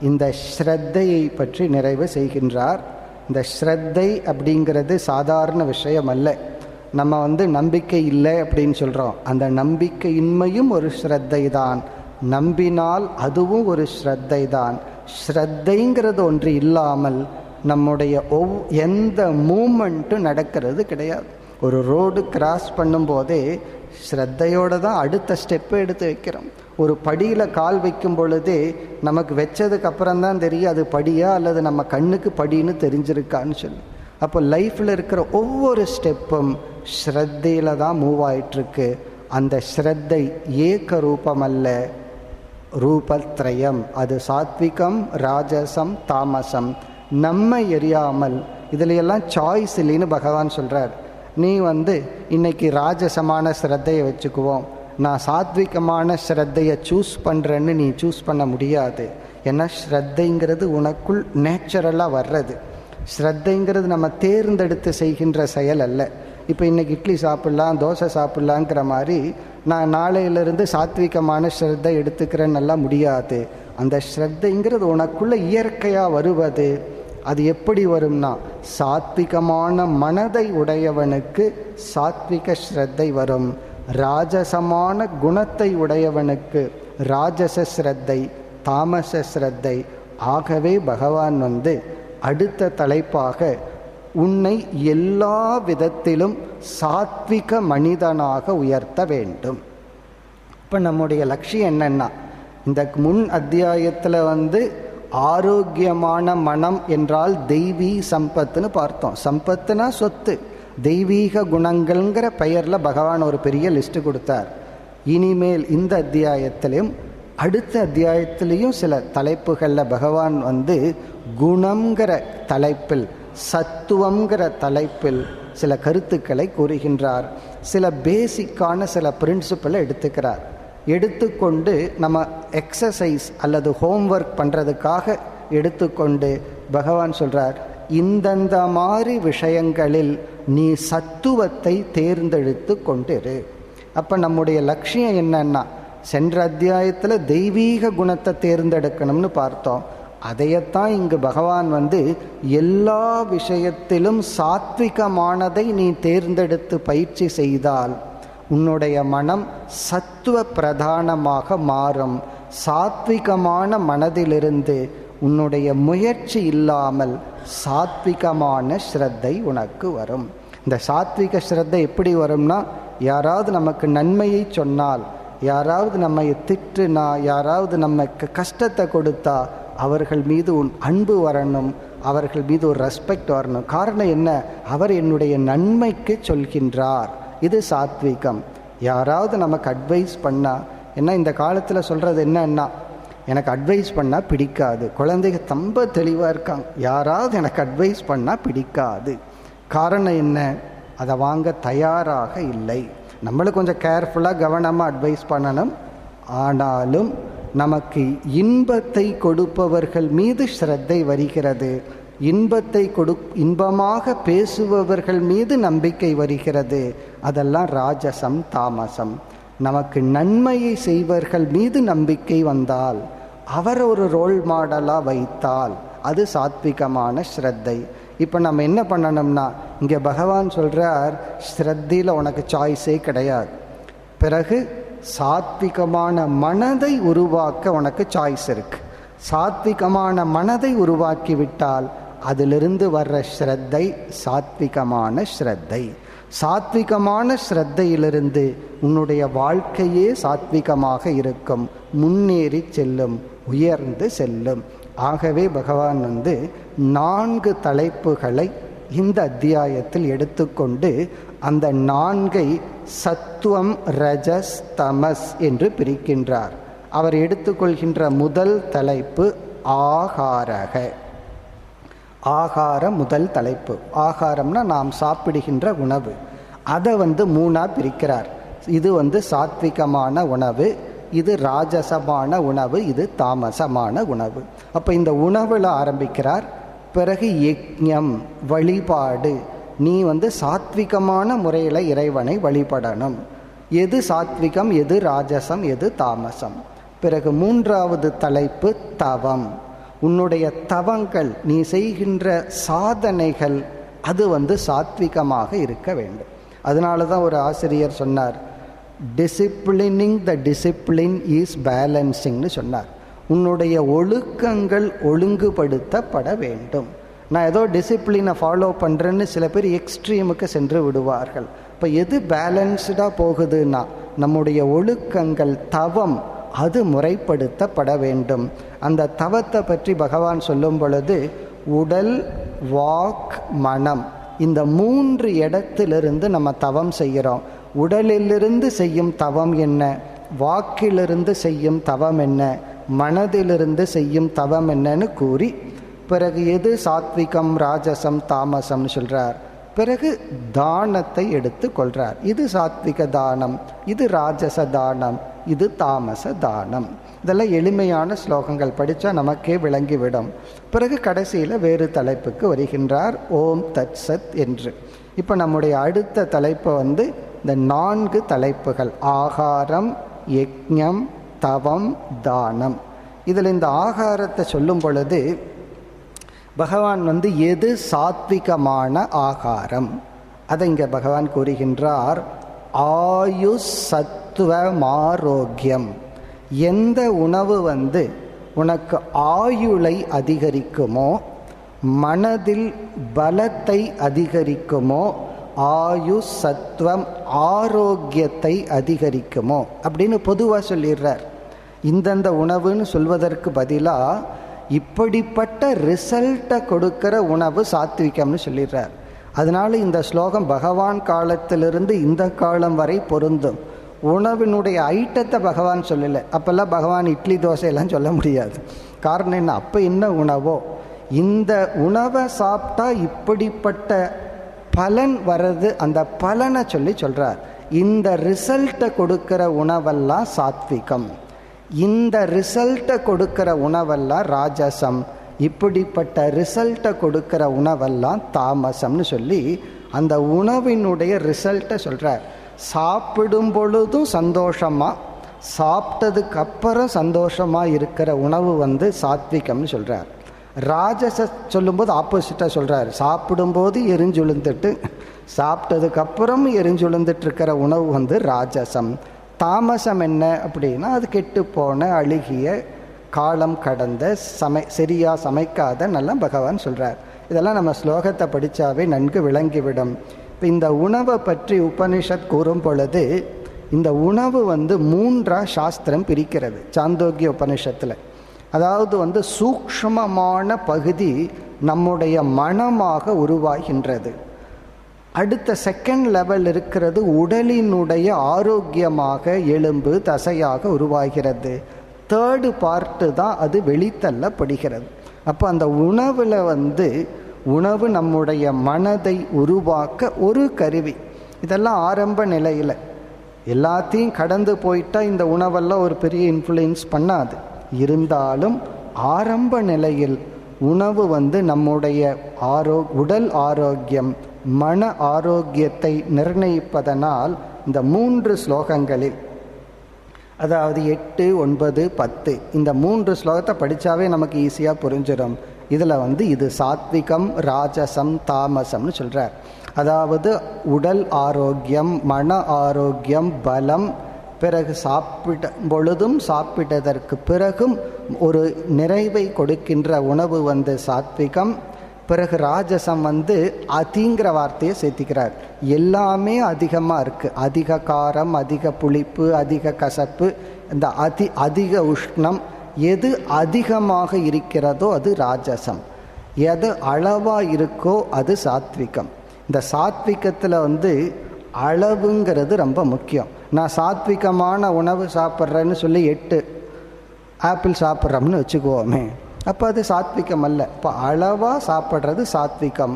இந்த ஸ்ரத்தையை பற்றி நிறைவு செய்கின்றார். இந்த ஸ்ரத்தை அப்படிங்கிறது சாதாரண விஷயம் அல்ல. நம்ம நம்பிக்கை இல்லை அப்படின்னு சொல்கிறோம், அந்த நம்பிக்கையின்மையும் ஒரு ஸ்ரத்தை தான். நம்பினால் அதுவும் ஒரு ஸ்ரத்தை தான். ஸ்ரத்தைங்கிறது ஒன்று இல்லாமல் நம்முடைய எந்த மூமெண்ட்டும் நடக்கிறது கிடையாது. ஒரு ரோடு கிராஸ் பண்ணும்போதே ஸ்ரத்தையோடு தான் அடுத்த ஸ்டெப்பை எடுத்து வைக்கிறோம். ஒரு படியில் கால் வைக்கும் பொழுதே நமக்கு வச்சதுக்கு அப்புறம்தான் தெரியும் அது படியா அல்லது நம்ம கண்ணுக்கு படின்னு தெரிஞ்சிருக்கான்னு சொல்லி. அப்போ லைஃப்பில் இருக்கிற ஒவ்வொரு ஸ்டெப்பும் ஸ்ரத்தையில் தான் மூவ் ஆயிட்டுருக்கு. அந்த ஸ்ரத்தை ஏக ரூபம் அல்ல, ரூபத்ரயம். அது சாத்விகம், ராஜசம், தாமசம். நம்ம எரியாமல் இதுலையெல்லாம் சாய்ஸ் இல்லைன்னு பகவான் சொல்கிறார். நீ இன்னைக்கு ராஜசமான ஸ்ரத்தையை வச்சுக்குவோம், நான் சாத்விகமான ஸ்ரத்தையை சூஸ் பண்ணுறேன்னு நீ சூஸ் பண்ண முடியாது. ஏன்னா ஸ்ரத்தைங்கிறது உனக்குள் நேச்சுரலாக வர்றது. ஸ்ரத்தைங்கிறது நம்ம தேர்ந்தெடுத்து செய்கின்ற செயல் அல்ல. இப்போ இன்றைக்கி இட்லி சாப்பிட்லாம், தோசை சாப்பிட்லாங்கிற மாதிரி நான் நாளையிலிருந்து சாத்விகமான ஸ்ரத்தை எடுத்துக்கிறேன்னெல்லாம் முடியாது. அந்த ஸ்ரத்தைங்கிறது உனக்குள்ளே இயற்கையாக வருவது. அது எப்படி வரும்னா, சாத்விகமான மனதை உடையவனுக்கு சாத்விக ஸ்ரத்தை வரும், ராஜசமான குணத்தை உடையவனுக்கு ராஜச ஸ்ரத்தை, தாமச ஸ்ரத்தை. ஆகவே பகவான் அடுத்த தலைப்பாக உன்னை எல்லா விதத்திலும் சாத்விக மனிதனாக உயர்த்த வேண்டும். இப்போ நம்முடைய லட்சியம் என்னன்னா, இந்த முன் அத்தியாயத்தில் ஆரோக்கியமான மனம் என்றால் தெய்வீ சம்பத்துன்னு பார்த்தோம். சம்பத்துனா சொத்து, தெய்வீக குணங்கள்ங்கிற பெயரில் பகவான் ஒரு பெரிய லிஸ்ட்டு கொடுத்தார். இனிமேல் இந்த அத்தியாயத்திலும் அடுத்த அத்தியாயத்திலையும் சில தலைப்புகளில் பகவான் குணம்ங்கிற தலைப்பில், சத்துவங்கிற தலைப்பில் சில கருத்துக்களை கூறுகின்றார். சில பேசிக்கான சில பிரின்சிபலை எடுத்துக்கொண்டு நம்ம எக்ஸசைஸ் அல்லது ஹோம்ஒர்க் பண்ணுறதுக்காக எடுத்துக்கொண்டு பகவான் சொல்கிறார், இந்தந்த மாதிரி விஷயங்களில் நீ சத்துவத்தை தேர்ந்தெடுத்து கொண்டிரு. அப்போ நம்முடைய லட்சியம் என்னன்னா, சென்ற அத்தியாயத்தில் தெய்வீக குணத்தை தேர்ந்தெடுக்கணும்னு பார்த்தோம். அதையத்தான் இங்கு பகவான் எல்லா விஷயத்திலும் சாத்விகமானதை நீ தேர்ந்தெடுத்து பயிற்சி செய்தால் உன்னுடைய மனம் சத்துவ பிரதானமாக மாறும். சாத்விகமான மனதிலிருந்து உன்னுடைய முயற்சி இல்லாமல் சாத்விகமான ஸ்ரத்தை உனக்கு வரும். இந்த சாத்விக ஸ்ரத்தை எப்படி வரும்னா, யாராவது நமக்கு நன்மையை சொன்னால், யாராவது நம்மை திட்டுனா, யாராவது நமக்கு கஷ்டத்தை கொடுத்தா அவர்கள் மீது அன்பு வரணும், அவர்கள் மீது ஒரு ரெஸ்பெக்ட் வரணும். காரணம் என்ன? அவர் என்னுடைய நன்மைக்கு சொல்கின்றார். இது சாத்விகம். யாராவது நமக்கு அட்வைஸ் பண்ணா, என்ன இந்த காலத்தில் சொல்கிறது என்னன்னா, எனக்கு அட்வைஸ் பண்ணால் பிடிக்காது. குழந்தைங்க ரொம்ப தெளிவாக இருக்காங்க, யாராவது எனக்கு அட்வைஸ் பண்ணால் பிடிக்காது. காரணம் என்ன? அதை வாங்க தயாராக இல்லை. நம்மளும் கொஞ்சம் கேர்ஃபுல்லாக கவனமாக அட்வைஸ் பண்ணணும். ஆனாலும் நமக்கு இன்பத்தை கொடுப்பவர்கள் மீது ஸ்ரத்தை வருகிறது, இன்பமாக பேசுபவர்கள் மீது நம்பிக்கை வருகிறது. அதெல்லாம் ராஜசம், தாமசம். நமக்கு நன்மையை செய்வர்கள் மீது நம்பிக்கை வந்தால், அவர் ஒரு ரோல் மாடலாக வைத்தால் அது சாத்விகமான ஸ்ரத்தை. இப்போ நம்ம என்ன பண்ணணும்னா, இங்கே பகவான் சொல்கிறார், ஸ்ரத்தையில் உனக்கு சாய்ஸே கிடையாது. பிறகு சாத்விகமான மனதை உருவாக்க உனக்கு சாய்ஸ் இருக்கு. சாத்விகமான மனதை உருவாக்கிவிட்டால் அதிலிருந்து வர்ற ஸ்ரத்தை சாத்விகமான ஸ்ரத்தை. சாத்விகமான ஸ்ரத்தையிலிருந்து உன்னுடைய வாழ்க்கையே சாத்விகமாக இருக்கும், முன்னேறி செல்லும், உயர்ந்து செல்லும். ஆகவே பகவான் 4 தலைப்புகளை இந்த அத்தியாயத்தில் எடுத்துக்கொண்டு அந்த 4ஐ சத்துவம், ரஜஸ், தமஸ் என்று பிரிக்கின்றார். அவர் எடுத்துக்கொள்கின்ற முதல் தலைப்பு ஆகாரக. ஆகாரம் முதல் தலைப்பு. ஆகாரம்னா நாம் சாப்பிடுகின்ற உணவு. அதை 3ஆ பிரிக்கிறார். இது சாத்விகமான உணவு, இது ராஜசமான உணவு, இது தாமசமான உணவு. அப்போ இந்த உணவில் ஆரம்பிக்கிறார். பிறகு யஜ்ஞம், வழிபாடு. நீ சாத்விகமான முறையில் இறைவனை வழிபடணும். எது சாத்விகம், எது ராஜசம், எது தாமசம். பிறகு 3வது தலைப்பு தவம். உன்னுடைய தவங்கள், நீ செய்கின்ற சாதனைகள், அது சாத்விகமாக இருக்க வேண்டும். அதனால தான் ஒரு ஆசிரியர் சொன்னார், டிசிப்ளினிங் த டிசிப்ளின் இஸ் பேலன்சிங்னு சொன்னார். உன்னுடைய ஒழுக்கங்கள் ஒழுங்குபடுத்தப்பட வேண்டும். நான் ஏதோ டிசிப்ளினை ஃபாலோ பண்ணுறேன்னு சில பேர் எக்ஸ்ட்ரீமுக்கு சென்று விடுவார்கள். இப்போ எது பேலன்ஸ்டாக போகுதுன்னா, நம்முடைய ஒழுக்கங்கள், தவம், அது முறைப்படுத்தப்பட வேண்டும். அந்த தவத்தை பற்றி பகவான் சொல்லும் பொழுது, உடல், வாக், மனம், இந்த 3 இடத்திலிருந்து நம்ம தவம் செய்கிறோம். உடலிலிருந்து செய்யும் தவம் என்ன, வாக்கிலிருந்து செய்யும் தவம் என்ன, மனதிலிருந்து செய்யும் தவம் என்னன்னு கூறி, பிறகு எது சாத்விகம், ராஜசம், தாமசம்னு சொல்றார். பிறகு தானத்தை எடுத்து கொள்றார். இது சாத்விக தானம், இது ராஜச தானம், இது தாமச தானம். இதெல்லாம் எளிமையான ஸ்லோகங்கள், படித்தா நமக்கே விளங்கிவிடும். பிறகு கடைசியில் வேறு தலைப்புக்கு வருகின்றார், ஓம் தத் சத் என்று. இப்போ நம்முடைய அடுத்த தலைப்பு இந்த 4 தலைப்புகள், ஆகாரம், யஜ்ஞம், தவம், தானம். இதில் இந்த ஆகாரத்தை சொல்லும் பொழுது பகவான் எது சாத்விகமான ஆகாரம் அதை இங்கே பகவான் கூறுகின்றார். ஆயுஷ் சத்துவம் ஆரோக்கியம். எந்த உணவு உனக்கு ஆயுளை அதிகரிக்குமோ, மனதில் பலத்தை அதிகரிக்குமோ, ஆயுஷ் சத்துவம் ஆரோக்கியத்தை அதிகரிக்குமோ அப்படின்னு பொதுவாக சொல்லிடுறார். இந்தந்த உணவுன்னு சொல்வதற்கு பதிலாக இப்படிப்பட்ட ரிசல்ட்டை கொடுக்கிற உணவு சாத்விகம்னு சொல்லிடுறார். அதனால இந்த ஸ்லோகம் பகவான் காலத்திலிருந்து இந்த காலம் வரை பொருந்தும். உணவினுடைய ஐட்டத்தை பகவான் சொல்லலை. அப்போல்லாம் பகவான் இட்லி தோசையெல்லாம் சொல்ல முடியாது. காரணம் என்ன? அப்போ என்ன உணவோ இந்த உணவை சாப்பிட்டா இப்படிப்பட்ட பலன் வர்றது, அந்த பலனை சொல்கிறார். இந்த ரிசல்ட்டை கொடுக்கிற உணவெல்லாம் சாத்விகம், இந்த ரிசல்ட்டை கொடுக்கிற உணவெல்லாம் ராஜசம், இப்படிப்பட்ட ரிசல்ட்டை கொடுக்கிற உணவெல்லாம் தாமசம்னு சொல்லி அந்த உணவினுடைய ரிசல்ட்டை சொல்கிறார். சாப்பிடும் பொழுதும் சந்தோஷமாக, சாப்பிட்டதுக்கு அப்புறம் சந்தோஷமாக இருக்கிற உணவு சாத்விகம்னு சொல்கிறார். ராஜச சொல்லும்போது ஆப்போசிட்டாக சொல்கிறார். சாப்பிடும்போது எரிஞ்சுழுந்துட்டு சாப்பிட்டதுக்கப்புறம் எரிஞ்சுழுந்துட்டு இருக்கிற உணவு ராஜசம். தாமசம் என்ன அப்படின்னா அது கெட்டு போன அழுகிய காலம் கடந்த சரியாக சமைக்காத நல்லா பகவான் சொல்கிறார். இதெல்லாம் நம்ம ஸ்லோகத்தை படித்தாவே நன்கு விளங்கிவிடும். இப்போ இந்த உணவை பற்றி உபனிஷத் கூறும் பொழுது இந்த உணவு 3 சாஸ்திரம் பிரிக்கிறது சாந்தோக்கிய உபனிஷத்தில். அதாவது சூக்ஷ்மமான பகுதி நம்முடைய மனமாக உருவாகின்றது. அடுத்த செகண்ட் லெவல் இருக்கிறது உடலினுடைய ஆரோக்கியமாக எலும்பு தசையாக உருவாகிறது. தேர்டு பார்ட்டு தான் அது வெளித்தள்ளப்படுகிறது. அப்போ அந்த உணவில் உணவு நம்முடைய மனதை உருவாக்க ஒரு கருவி. இதெல்லாம் ஆரம்ப நிலையில் எல்லாத்தையும் கடந்து போயிட்டா இந்த உணவெல்லாம் ஒரு பெரிய இன்ஃப்ளூயன்ஸ் பண்ணாது. இருந்தாலும் ஆரம்ப நிலையில் உணவு நம்முடைய உடல் ஆரோக்கியம் மன ஆரோக்கியத்தை நிர்ணயிப்பதனால் இந்த 3 ஸ்லோகங்களில், அதாவது 8, 9, 10 இந்த 3 ஸ்லோகத்தை படித்தாவே நமக்கு ஈஸியாக புரிஞ்சிடும். இதில் இது சாத்விகம் ராஜசம் தாமசம்னு சொல்கிறார். அதாவது உடல் ஆரோக்கியம் மன ஆரோக்கியம் பலம், பிறகு சாப்பிடும் பொழுதும் சாப்பிட்டதற்கு பிறகும் ஒரு நிறைவை கொடுக்கின்ற உணவு சாத்விகம். பிறகு ராஜசம் அதிங்கிற வார்த்தையை சேர்த்திக்கிறார். எல்லாமே அதிகமாக இருக்குது. அதிக காரம், அதிக புளிப்பு, அதிக கசப்பு, இந்த அதிக உஷ்ணம், எது அதிகமாக இருக்கிறதோ அது ராஜசம், எது அளவாக இருக்கோ அது சாத்விகம். இந்த சாத்விகத்தில் அளவுங்கிறது ரொம்ப முக்கியம். நான் சாத்விகமான உணவு சாப்பிட்றேன்னு சொல்லி 8 ஆப்பிள் சாப்பிட்றோம்னு வச்சுக்குவோமே, அப்போ அது சாத்விகம் அல்ல. இப்போ அளவாக சாப்பிட்றது சாத்விகம்,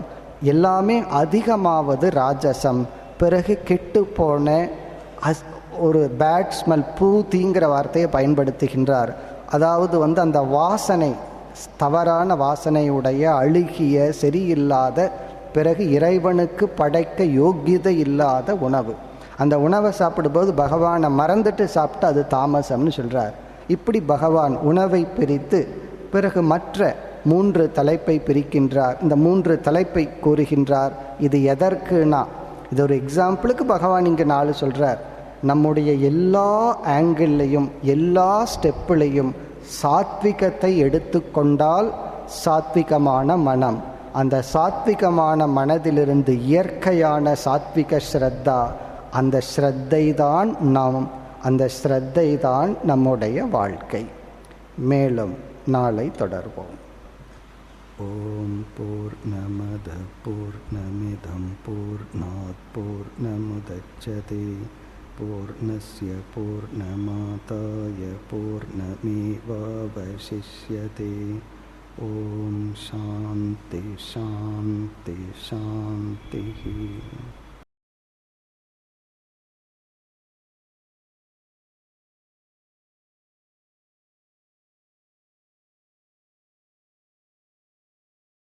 எல்லாமே அதிகமாவது ராஜசம். பிறகு கெட்டு போன ஒரு பேட் ஸ்மெல், பூத்திங்கிற வார்த்தையை பயன்படுத்துகின்றார். அதாவது அந்த வாசனை தவறான வாசனையுடைய அழுகிய சரியில்லாத, பிறகு இறைவனுக்கு படைக்க யோக்கியதை இல்லாத உணவு. அந்த உணவை சாப்பிடும்போது பகவானை மறந்துட்டு சாப்பிட்டு அது தாமசம்னு சொல்கிறார். இப்படி பகவான் உணவை பிரித்து பிறகு மற்ற 3 தலைப்பை பிரிக்கின்றார். இந்த 3 தலைப்பை கூறுகின்றார். இது எதற்குனா, இது ஒரு எக்ஸாம்பிளுக்கு பகவான் இங்கே 4 சொல்கிறார். நம்முடைய எல்லா ஆங்கிள்லையும் எல்லா ஸ்டெப்புலையும் சாத்விகத்தை எடுத்துக்கொண்டால் சாத்விகமான மனம், அந்த சாத்விகமான மனதிலிருந்து இயற்கையான சாத்விக ஸ்ரத்தா, அந்த ஸ்ரத்தை தான் நாம், அந்த ஸ்ரத்தை தான் நம்முடைய வாழ்க்கை. மேலும் நாளை தொடர்வோம். ஓம் பூர்ணமத பூர்ணமிதம் பூர்ணாத் பூர்ணமுதச்யதே பூர்ணஸ்ய பூர்ணமாதாய பூர்ணமேவாவசிஷ்யதே. ஓம் சாந்தி சாந்தி சாந்தி.